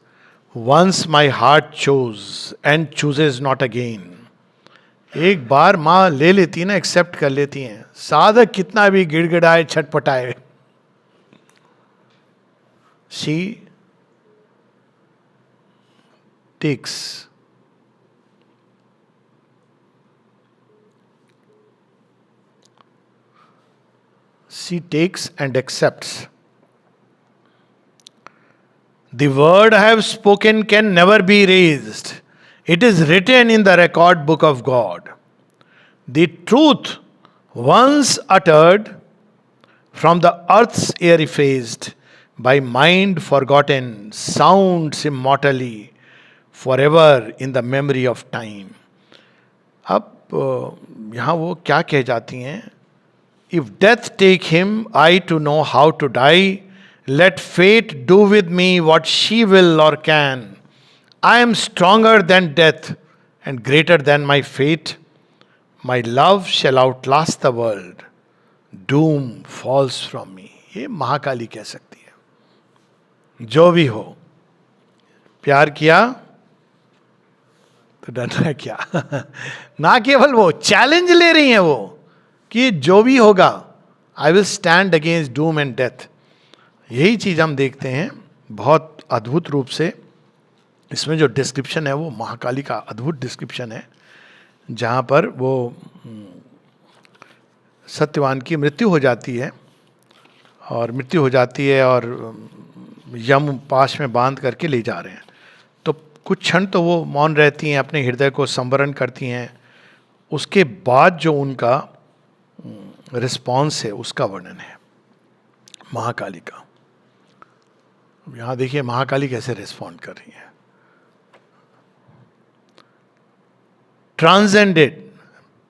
once my heart chose and chooses not again. एक बार माँ ले लेती है ना, एक्सेप्ट कर लेती हैं, साधक कितना भी गिड़गिड़ाए छटपटाए, she takes. She takes and accepts. The word I have spoken can never be erased. It is written in the record book of God. The truth, once uttered from the earth's air effaced, by mind forgotten, sounds immortally, forever in the memory of time. अब यहाँ वो क्या कह जाती हैं, if death take him, I to know how to die. Let fate do with me what she will or can. I am stronger than death and greater than my fate. My love shall outlast the world. Doom falls from me. ये महाकाली कह सकती है। जो भी हो, प्यार किया तो डरना क्या। ना केवल वो चैलेंज ले रही हैं वो कि जो भी होगा, I will stand against Doom and death. यही चीज हम देखते हैं बहुत अद्भुत रूप से। इसमें जो डिस्क्रिप्शन है वो महाकाली का अद्भुत डिस्क्रिप्शन है, जहाँ पर वो सत्यवान की मृत्यु हो जाती है, और मृत्यु हो जाती है और यम पाश में बांध करके ले जा रहे हैं। तो कुछ क्षण तो वो मौन रहती हैं, अपने हृदय को संवरण करती हैं। उसके बाद जो उनका रिस्पॉन्स है उसका वर्णन है महाकाली का। यहां देखिए महाकाली कैसे रिस्पॉन्ड कर रही है। Transcended,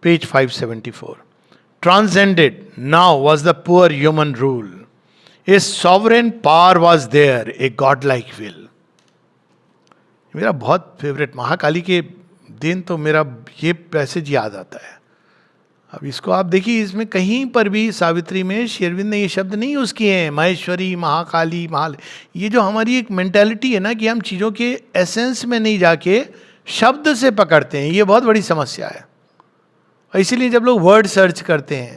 page 574, transcended now was the poor human rule, a sovereign power was there, a god like will. मेरा बहुत फेवरेट महाकाली के दिन तो मेरा ये पैसेज याद आता है। अब इसको आप देखिए, इसमें कहीं पर भी सावित्री में श्री अरविंद ने ये शब्द नहीं यूज किए हैं, महेश्वरी, महाकाली, महाल। ये जो हमारी एक मेंटालिटी है ना कि हम चीज़ों के एसेंस में नहीं जाके शब्द से पकड़ते हैं, ये बहुत बड़ी समस्या है। और इसीलिए जब लोग वर्ड सर्च करते हैं,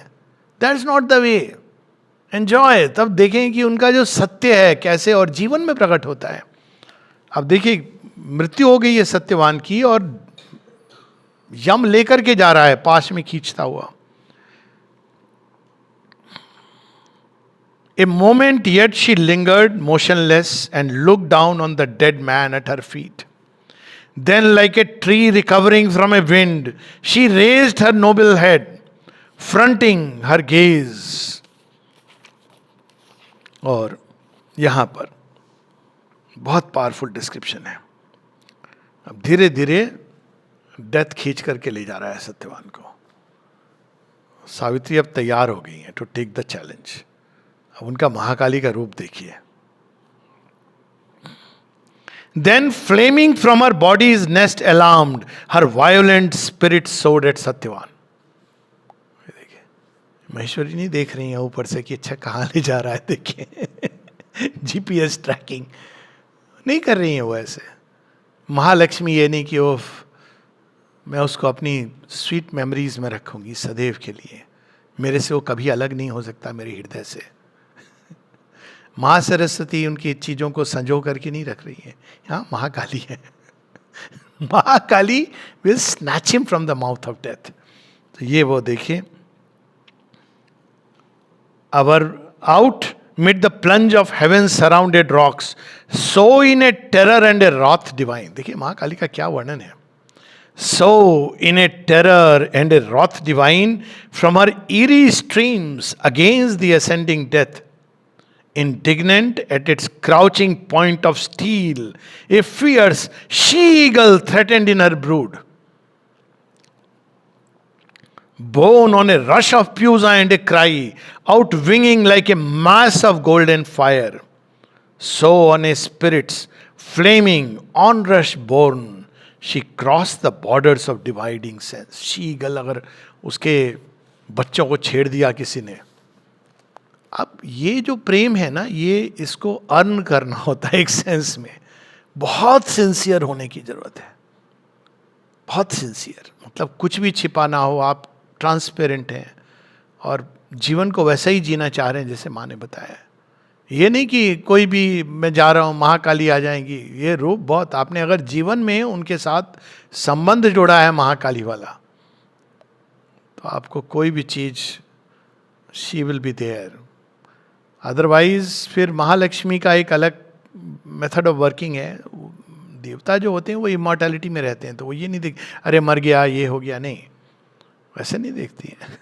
that is not the way. Enjoy, तब देखें कि उनका जो सत्य है कैसे और जीवन में प्रकट होता है। अब देखिए मृत्यु हो गई है सत्यवान की, और यम लेकर के जा रहा है पाश में खींचता हुआ। A moment yet she lingered motionless and look down on the dead man at her feet. Then like a tree recovering from a wind, she raised her noble head, fronting her gaze. और यहां पर बहुत powerful description है। अब धीरे धीरे death खींच करके ले जा रहा है सत्यवान को। सावित्री अब तैयार हो गई है टू टेक द चैलेंज। अब उनका महाकाली का रूप देखिए। Then flaming from her body's nest alarmed, her violent spirit soared at Satyavan. देखिए महेश्वरी नहीं देख रही है ऊपर से कि अच्छा कहाँ ले जा रहा है, देखिए जीपीएस ट्रैकिंग नहीं कर रही है वो ऐसे। महालक्ष्मी ये नहीं कि वो मैं उसको अपनी स्वीट मेमोरीज में रखूंगी सदैव के लिए। मेरे से वो कभी अलग नहीं हो सकता मेरे हृदय से। माँ सरस्वती उनकी चीज़ों को संजो करके नहीं रख रही है, हाँ महाकाली है। Mahakali will snatch him from the mouth of death. तो ये वो देखिए, our out mid the plunge of heaven surrounded rocks, so in a terror and a wroth divine. देखिए महाकाली का क्या वर्णन है। So, in a terror and a wrath divine, from her eerie streams against the ascending death, indignant at its crouching point of steel, a fierce she-eagle threatened in her brood. Borne on a rush of pusa and a cry, outwinging like a mass of golden fire, so on a spirit's flaming onrush borne, she crossed the borders of dividing sense. she-eagle अगर उसके बच्चों को छेड़ दिया किसी ने, अब ये जो प्रेम है ना, ये इसको अर्न करना होता है एक सेंस में। बहुत सिंसियर होने की जरूरत है, बहुत सिंसियर, मतलब कुछ भी छिपा ना हो, आप ट्रांसपेरेंट हैं और जीवन को वैसा ही जीना चाह रहे हैं जैसे माँ ने बताया। ये नहीं कि कोई भी मैं जा रहा हूँ महाकाली आ जाएंगी, ये रूप बहुत, आपने अगर जीवन में उनके साथ संबंध जोड़ा है महाकाली वाला, तो आपको कोई भी चीज़ she will be there. Otherwise फिर महालक्ष्मी का एक अलग मेथड ऑफ वर्किंग है। देवता जो होते हैं वो इमॉर्टैलिटी में रहते हैं, तो वो ये नहीं देख अरे मर गया ये हो गया, नहीं वैसे नहीं देखती है।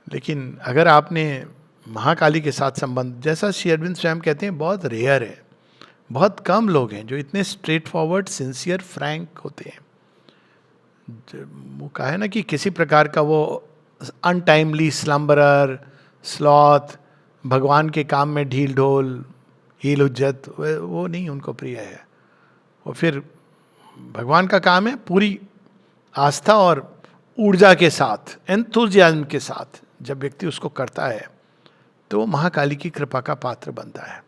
लेकिन अगर आपने महाकाली के साथ संबंध, जैसा श्री अरविंद स्वयं कहते हैं, बहुत रेयर है, बहुत कम लोग हैं जो इतने स्ट्रेट फॉरवर्ड सिंसियर फ्रैंक होते हैं। वो कहा है ना कि किसी प्रकार का वो अनटाइमली स्लम्बरर, स्लॉथ, भगवान के काम में ढील ढोल, हील हुज्जत, वो नहीं उनको प्रिय है। वो फिर भगवान का काम है पूरी आस्था और ऊर्जा के साथ, एंथुजियाज्म के साथ जब व्यक्ति उसको करता है तो वो महाकाली की कृपा का पात्र बनता है।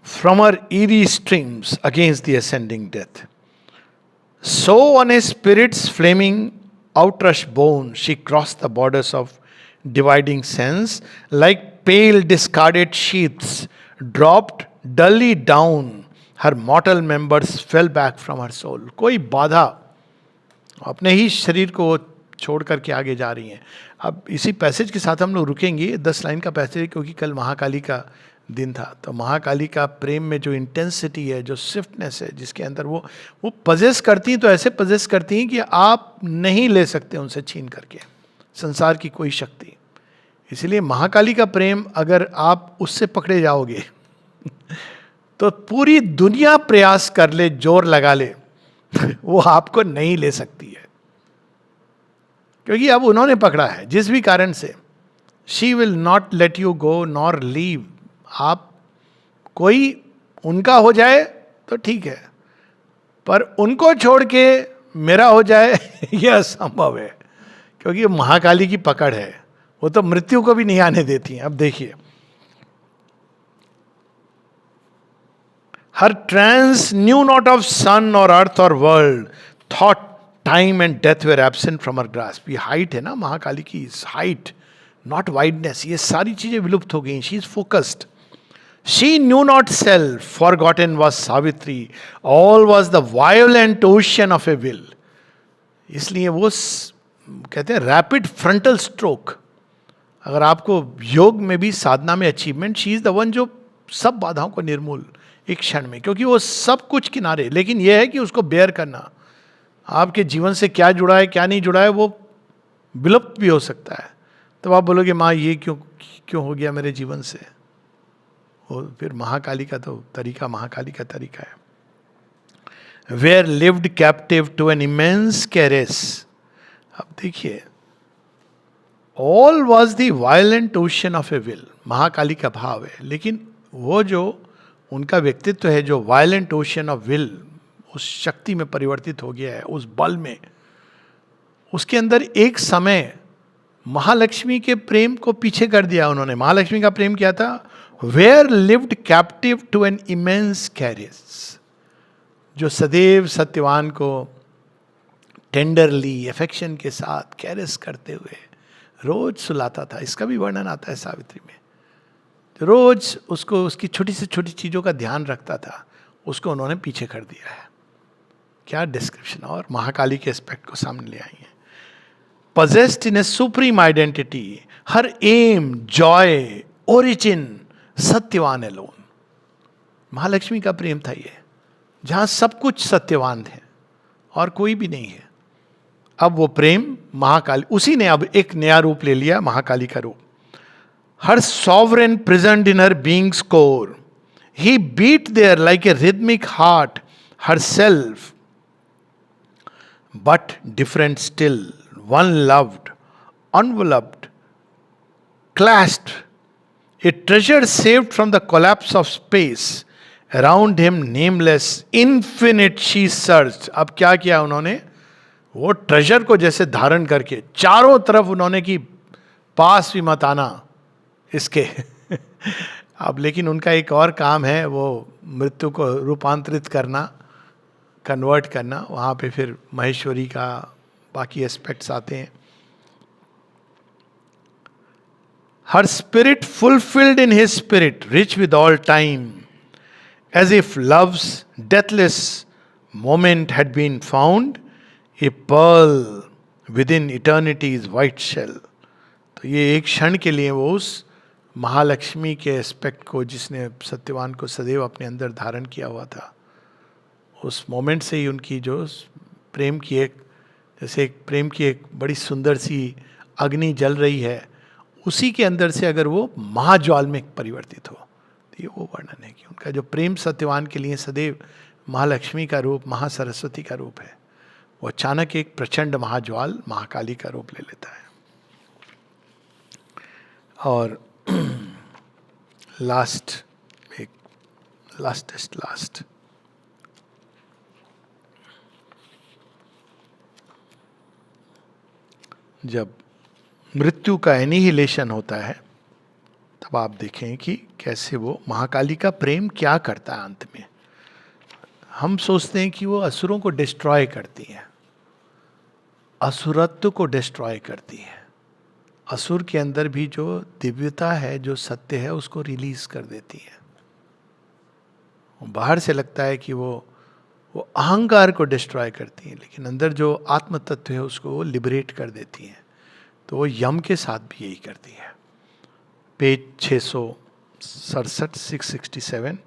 From her eerie streams against the ascending death, so on a spirit's flaming outrush bone, she crossed the borders of dividing sense, like pale discarded sheaths dropped dully down, her mortal members fell back from her soul. कोई बाधा, अपने ही शरीर को छोड़ करके आगे जा रही हैं। अब इसी पैसेज के साथ हम लोग रुकेंगे, 10 लाइन का पैसेज है, क्योंकि कल महाकाली का दिन था। तो महाकाली का प्रेम में जो इंटेंसिटी है, जो स्विफ्टनेस है, जिसके अंदर वो पजेस करती हैं, तो ऐसे पजेस करती हैं कि आप नहीं ले सकते उनसे छीन करके संसार की कोई शक्ति। इसलिए महाकाली का प्रेम अगर आप उससे पकड़े जाओगे तो पूरी दुनिया प्रयास कर ले, जोर लगा ले, वो आपको नहीं ले सकती है, क्योंकि अब उन्होंने पकड़ा है जिस भी कारण से। She will not let you go nor leave. आप कोई उनका हो जाए तो ठीक है, पर उनको छोड़ के मेरा हो जाए यह असंभव है, क्योंकि महाकाली की पकड़ है, वो तो मृत्यु को भी नहीं आने देती हैं। अब देखिए, her trance knew not of sun or earth or world, thought time and death were absent from her grasp. ये हाइट है ना महाकाली की, हाइट नॉट वाइडनेस, ये सारी चीजें विलुप्त हो गई। She is focused. She knew not self, forgotten was Savitri, all was the violent ocean of a will. इसलिए वो कहते हैं रैपिड फ्रंटल स्ट्रोक। अगर आपको योग में भी, साधना में achievement, she is the one जो सब बाधाओं को निर्मूल एक क्षण में, क्योंकि वो सब कुछ किनारे, लेकिन यह है कि उसको बेयर करना। आपके जीवन से क्या जुड़ा है क्या नहीं जुड़ा है वो विलुप्त भी हो सकता है। तो आप बोलोगे माँ ये क्यों हो गया मेरे जीवन से, वो फिर महाकाली का तो तरीका, महाकाली का तरीका है। Where lived captive to an immense caress. अब देखिए, all was the violent ocean of a will, Mahakali का भाव है, लेकिन वो जो उनका व्यक्तित्व है जो वायलेंट ओशन ऑफ विल, उस शक्ति में परिवर्तित हो गया है, उस बल में, उसके अंदर एक समय महालक्ष्मी के प्रेम को पीछे कर दिया उन्होंने। महालक्ष्मी का प्रेम क्या था? Where lived captive to an immense caress. जो सदैव सत्यवान को टेंडरली अफेक्शन के साथ कैरेस करते हुए रोज सुलाता था। इसका भी वर्णन आता है सावित्री में। रोज उसको उसकी छोटी से छोटी चीजों का ध्यान रखता था, उसको उन्होंने पीछे कर दिया है। क्या डिस्क्रिप्शन, और महाकाली के एस्पेक्ट को सामने ले आई है। possessed in a supreme identity, her aim, joy, origin, Satyavan alone। Mahalakshmi का प्रेम था ये, जहां सब कुछ सत्यवान थे और कोई भी नहीं है। अब वो प्रेम महाकाली, उसी ने अब एक नया रूप ले लिया, महाकाली का रूप। हर sovereign present in her being's core, he beat there like a rhythmic heart, herself, but different still, one loved, enveloped, clasped, a treasure saved from the collapse of space, around him nameless, infinite she searched। अब क्या किया उन्होंने, वो treasure को जैसे धारण करके चारों तरफ उन्होंने की पास भी मत आना इसके अब लेकिन उनका एक और काम है, वो मृत्यु को रूपांतरित करना, कन्वर्ट करना। वहाँ पे फिर महेश्वरी का बाकी एस्पेक्ट्स आते हैं। Her spirit fulfilled in his spirit, rich with all time, as if love's deathless moment had been found, a pearl within eternity's white shell. तो ये एक क्षण के लिए वो उस महालक्ष्मी के एस्पेक्ट को, जिसने सत्यवान को सदैव अपने अंदर धारण किया हुआ था, उस मोमेंट से ही उनकी जो प्रेम की एक, जैसे एक प्रेम की एक बड़ी सुंदर सी अग्नि जल रही है, उसी के अंदर से अगर वो महाज्वाल में परिवर्तित हो, तो ये वो वर्णन है कि उनका जो प्रेम सत्यवान के लिए सदैव महालक्ष्मी का रूप, महासरस्वती का रूप है, वो अचानक एक प्रचंड महाज्वाल महाकाली का रूप ले लेता है। और लास्ट जब मृत्यु का एनिहिलेशन होता है, तब आप देखें कि कैसे वो महाकाली का प्रेम क्या करता है अंत में। हम सोचते हैं कि वो असुरों को डिस्ट्रॉय करती है, असुरत्व को डिस्ट्रॉय करती है। असुर के अंदर भी जो दिव्यता है, जो सत्य है, उसको रिलीज कर देती है। बाहर से लगता है कि वो अहंकार को डिस्ट्रॉय करती है, लेकिन अंदर जो आत्म तत्व है उसको वो लिबरेट कर देती है। तो वो यम के साथ भी यही करती है। Page 667, 667।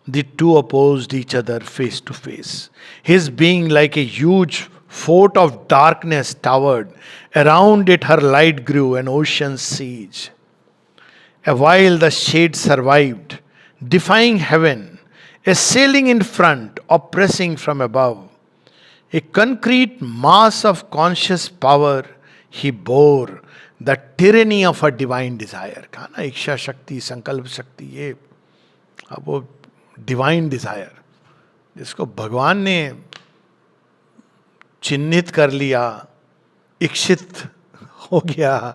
The two opposed each other face to face. His being like a huge fort of darkness towered. Around it her light grew, an ocean's siege. A while the shade survived, defying heaven, assailing in front, oppressing from above. A concrete mass of conscious power he bore, the tyranny of a divine desire। कहा ना, इच्छा शक्ति, संकल्प शक्ति, ये अब वो divine desire जिसको भगवान ने चिन्हित कर लिया, इच्छित हो गया,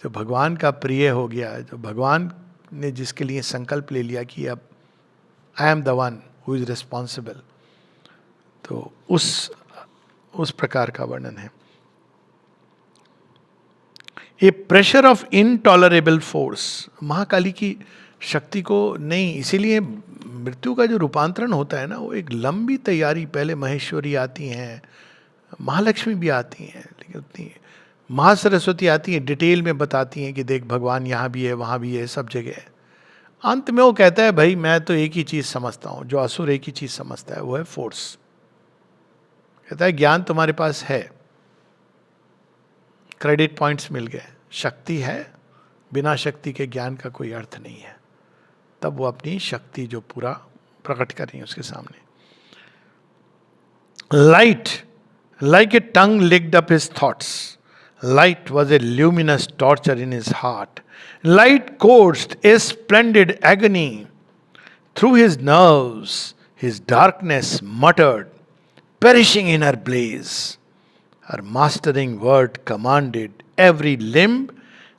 जो भगवान का प्रिय हो गया, जो भगवान ने जिसके लिए संकल्प ले लिया कि अब I am the one who is responsible. तो उस प्रकार का वर्णन है। A pressure of intolerable force, Mahakali की शक्ति को नहीं, इसीलिए मृत्यु का जो रूपांतरण होता है ना, वो एक लंबी तैयारी। पहले महेश्वरी आती हैं, महालक्ष्मी भी आती हैं, लेकिन उतनी महासरस्वती आती हैं, डिटेल में बताती हैं कि देख भगवान यहाँ भी है, वहाँ भी है, सब जगह है। अंत में वो कहता है भाई मैं तो एक ही चीज़ समझता हूँ, जो असुर एक ही चीज़ समझता है, वो है फोर्स। कहता है ज्ञान तुम्हारे पास है, क्रेडिट पॉइंट्स मिल गए, शक्ति है, बिना शक्ति के ज्ञान का कोई अर्थ नहीं है। तब वो अपनी शक्ति जो पूरा प्रकट कर रही है उसके सामने। Light like a tongue licked up his thoughts, light was a luminous torture in his heart, light coursed a splendid agony through his nerves, his darkness muttered, perishing in her blaze. Her mastering word commanded every limb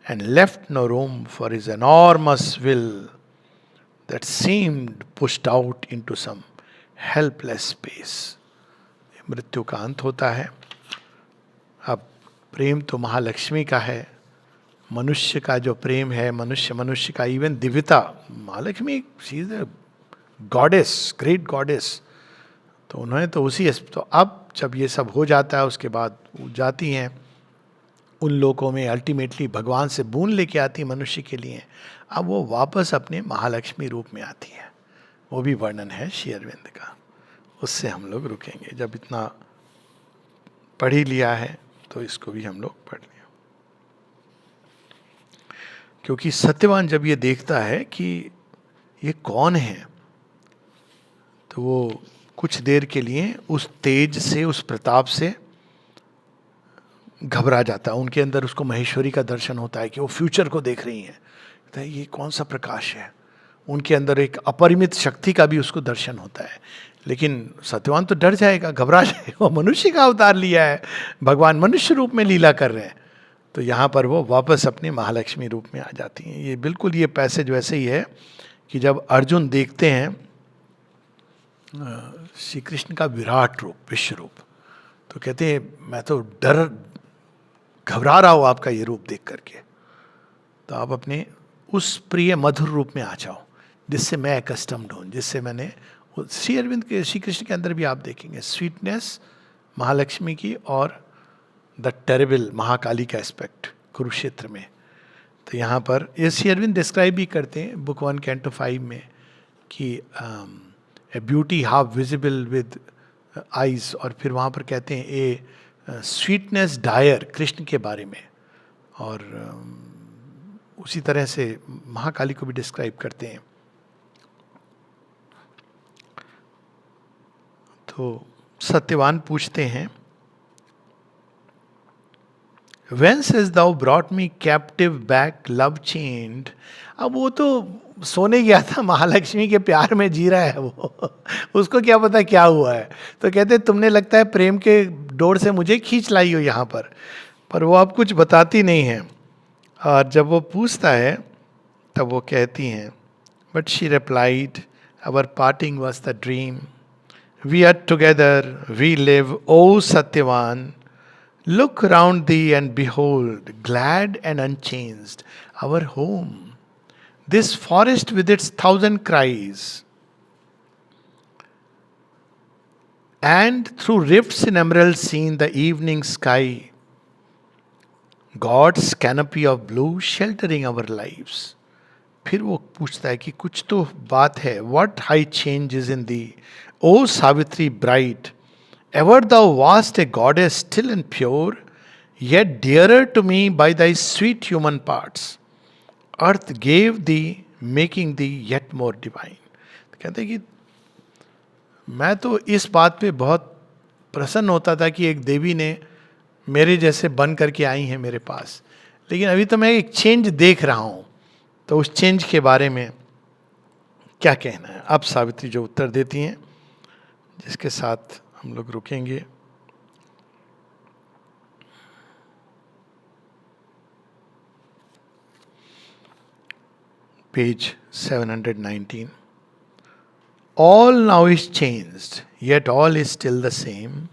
and left no room for his enormous will that seemed pushed out into some helpless space. मृत्यु का अंत होता है. अब प्रेम तो महालक्ष्मी का है. मनुष्य का जो प्रेम है, मनुष्य का, इवन दिव्यता, Mahalakshmi she is a goddess, great goddess. तो उन्होंने तो तो अब जब ये सब हो जाता है उसके बाद वो जाती हैं उन लोगों में, अल्टीमेटली भगवान से बूंद लेके आती है मनुष्य के लिए. अब वो वापस अपने महालक्ष्मी रूप में आती है. वो भी वर्णन है श्री अरविंद का. उससे हम लोग रुकेंगे. जब इतना पढ़ ही लिया है तो इसको भी हम लोग पढ़ लिया. क्योंकि सत्यवान जब ये देखता है कि ये कौन है, तो वो कुछ देर के लिए उस तेज से, उस प्रताप से घबरा जाता है. उनके अंदर उसको महेश्वरी का दर्शन होता है कि वो फ्यूचर को देख रही हैं. कहता है ये कौन सा प्रकाश है. उनके अंदर एक अपरिमित शक्ति का भी उसको दर्शन होता है. लेकिन सत्यवान तो डर जाएगा, घबरा जाएगा. वो मनुष्य का अवतार लिया है, भगवान मनुष्य रूप में लीला कर रहे हैं. तो यहाँ पर वो वापस अपने महालक्ष्मी रूप में आ जाती हैं. ये बिल्कुल ये पैसेज वैसे ही है कि जब अर्जुन देखते हैं श्री कृष्ण का विराट रूप, विश्व रूप, तो कहते हैं मैं तो घबरा रहा हूँ आपका ये रूप देख करके. तो आप अपने उस प्रिय मधुर रूप में आ जाओ जिससे मैं एकस्टम्ड हूँ, जिससे मैंने श्री अरविंद के, श्री कृष्ण के अंदर भी आप देखेंगे स्वीटनेस महालक्ष्मी की और द टेरेबल महाकाली का एस्पेक्ट कुरुक्षेत्र में. तो यहाँ पर ये श्री अरविंद डिस्क्राइब भी करते हैं बुक 1 कैंटो 5 में कि a beauty half visible with eyes, और फिर वहाँ पर कहते हैं ए स्वीटनेस डायर कृष्ण के बारे में. और उसी तरह से महाकाली को भी डिस्क्राइब करते हैं. तो सत्यवान पूछते हैं Whence hast thou brought me captive back, love chained? अब वो तो सोने गया था, महालक्ष्मी के प्यार में जी रहा है वो. उसको क्या पता क्या हुआ है. तो कहते तुमने लगता है प्रेम के डोर से मुझे खींच लाई हो यहाँ पर वो अब कुछ बताती नहीं है. और जब वो पूछता है तब वो कहती हैं but she replied our parting was the dream, we are together, we live, O Satyavan. Look round thee and behold, glad and unchanged, our home. This forest with its 1,000 cries. And through rifts in emerald seen the evening sky. God's canopy of blue sheltering our lives. फिर वो पूछता है कि कुछ तो बात है. What high change is in thee, O Savitri bright. Ever thou wast a goddess still and pure, yet dearer to me by thy sweet human parts. Earth gave thee, making thee yet more divine. कहते हैं कि मैं तो इस बात पे बहुत प्रसन्न होता था कि एक देवी ने मेरे जैसे बन करके आई हैं मेरे पास, लेकिन अभी तो मैं एक चेंज देख रहा हूँ. तो उस चेंज के बारे में क्या कहना है. अब सावित्री जो उत्तर देती हैं, जिसके साथ हम लोग रुकेंगे. Page 719. All now is changed, yet all is still the same.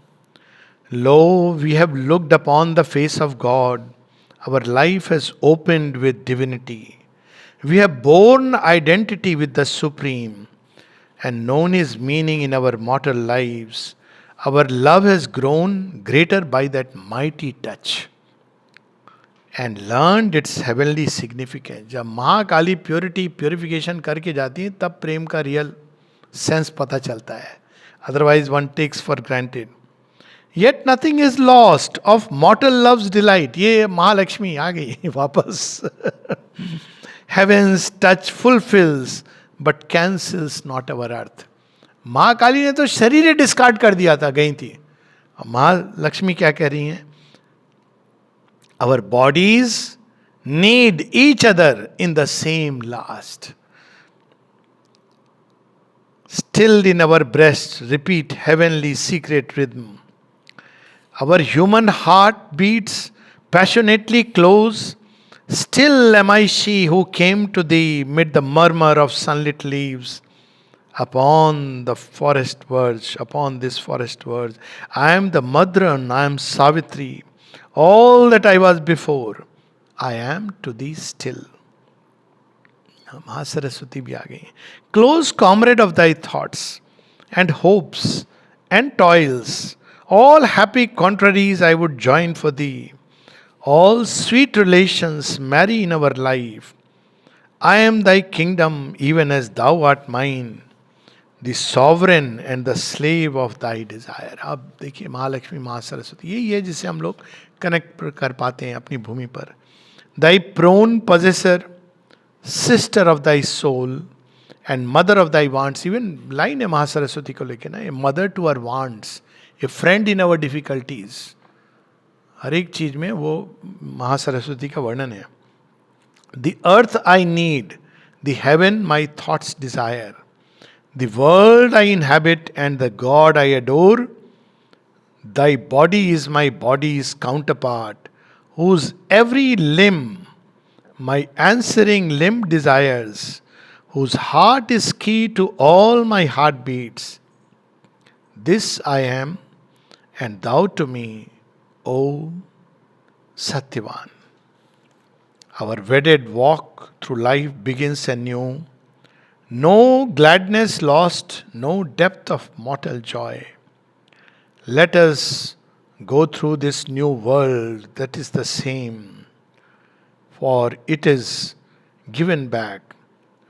Lo, we have looked upon the face of God. Our life has opened with divinity. We have borne identity with the Supreme and known His meaning in our mortal lives. Our love has grown greater by that mighty touch and learned its heavenly significance. जब Mahakali purification करके जाती है तब प्रेम का real sense पता चलता है. Otherwise one takes for granted. Yet nothing is lost of mortal love's delight. ये महालक्ष्मी आ गई वापस. Heaven's touch fulfills but cancels not our earth. Mahakali ने तो शरीर डिस्कार्ड कर दिया था, गई थी. महालक्ष्मी क्या कह रही हैं? Our bodies need each other in the same last. Stilled in our breasts, repeat heavenly secret rhythm. Our human heart beats passionately close. Still am I she who came to thee mid the murmur of sunlit leaves. Upon the forest verge, upon this forest verge, I am the Madran, I am Savitri. All that I was before, I am to thee still. Mahasaraswati भी आ गई. Close comrade of thy thoughts and hopes and toils, all happy contraries I would join for thee. All sweet relations marry in our life. I am thy kingdom even as thou art mine. The sovereign and the slave of thy desire. अब देखिए महालक्ष्मी महासरस्वती यही है जिससे हम लोग connect कर पाते हैं अपनी भूमि पर. Thy prone possessor, sister of thy soul and mother of thy wants. Even line है महासरस्वती को लेके ना, a mother to our wants, a friend in our difficulties. हर एक चीज में वो महासरस्वती का वर्णन है. The earth I need, the heaven my thoughts desire, the world I inhabit and the God I adore. Thy body is my body's counterpart, whose every limb my answering limb desires, whose heart is key to all my heartbeats. This I am, and thou to me, O Satyavan. Our wedded walk through life begins anew. No gladness lost, no depth of mortal joy. Let us go through this new world that is the same. For it is given back,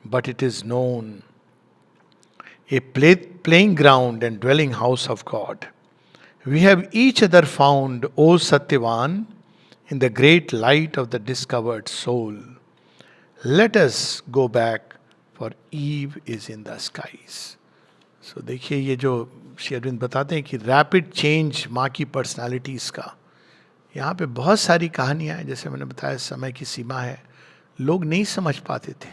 but it is known, a playing ground and dwelling house of God. We have each other found, O Satyavan, in the great light of the discovered soul. Let us go back, for Eve is in the skies. So देखिए ये जो श्री अरविंद बताते हैं कि rapid change माँ की personalities का, यहाँ पे बहुत सारी कहानियाँ हैं. जैसे मैंने बताया समय की सीमा है, लोग नहीं समझ पाते थे.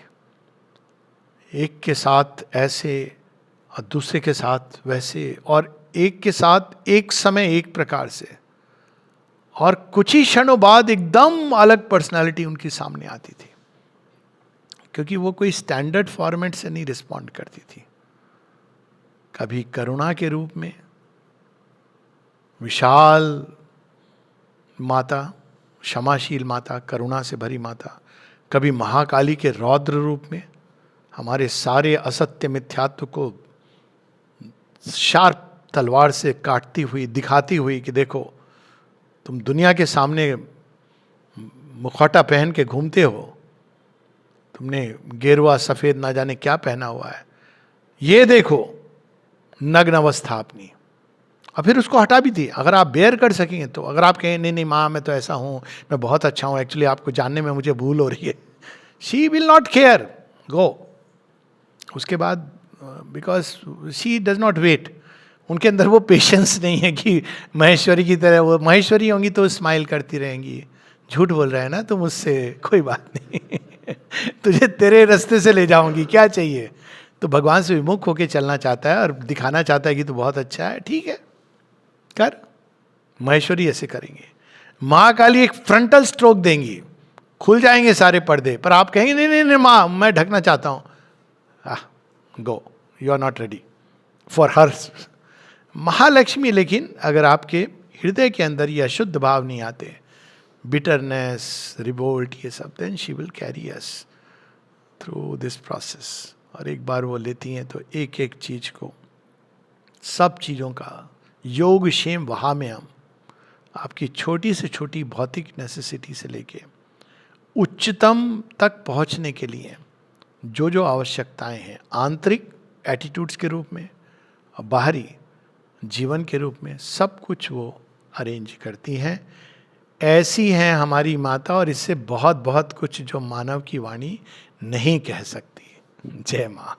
एक के साथ ऐसे और दूसरे के साथ वैसे, और एक के साथ एक समय एक प्रकार से, और कुछ ही क्षणों बाद एकदम अलग पर्सनालिटी उनकी सामने आती थी, क्योंकि वो कोई स्टैंडर्ड फॉर्मेट से नहीं रिस्पॉन्ड करती थी. कभी करुणा के रूप में विशाल माता, क्षमाशील माता, करुणा से भरी माता, कभी महाकाली के रौद्र रूप में हमारे सारे असत्य मिथ्यात्व को शार्प तलवार से काटती हुई, दिखाती हुई कि देखो तुम दुनिया के सामने मुखौटा पहन के घूमते हो, तुमने गेरुआ सफ़ेद ना जाने क्या पहना हुआ है, ये देखो नग्न अवस्था अपनी. और फिर उसको हटा भी दी. अगर आप बेयर कर सकेंगे तो. अगर आप कहें नहीं नहीं माँ मैं तो ऐसा हूँ, मैं बहुत अच्छा हूँ, एक्चुअली आपको जानने में मुझे भूल हो रही है, she will not care. Go. उसके बाद because she does not wait, उनके अंदर वो पेशेंस नहीं है कि महेश्वरी की तरह. वो महेश्वरी होंगी तो स्माइल करती रहेंगी, झूठ बोल रहा है ना तो मुझसे कोई बात नहीं तुझे तेरे रास्ते से ले जाऊंगी, क्या चाहिए. तो भगवान से विमुख होकर चलना चाहता है और दिखाना चाहता है कि तू बहुत अच्छा है, ठीक है कर. महेश्वरी ऐसे करेंगे. महाकाली एक फ्रंटल स्ट्रोक देंगी, खुल जाएंगे सारे पर्दे, पर आप कहेंगे नहीं नहीं नहीं माँ मैं ढकना चाहता हूँ. Go, you are not ready for her. Mahalakshmi लेकिन अगर आपके हृदय के अंदर ये अशुद्ध भाव नहीं आते, बिटरनेस, रिवोल्ट, ये सब, then she will carry us through this process. और एक बार वो लेती हैं तो एक एक चीज को, सब चीज़ों का योग क्षेम वहा में हम आपकी छोटी से छोटी भौतिक नेसेसिटी से लेके उच्चतम तक पहुंचने के लिए जो जो आवश्यकताएं हैं, आंतरिक एटीट्यूड्स के रूप में और बाहरी जीवन के रूप में, सब कुछ वो अरेंज करती हैं. ऐसी हैं हमारी माता, और इससे बहुत बहुत कुछ जो मानव की वाणी नहीं कह सकती. जय माँ.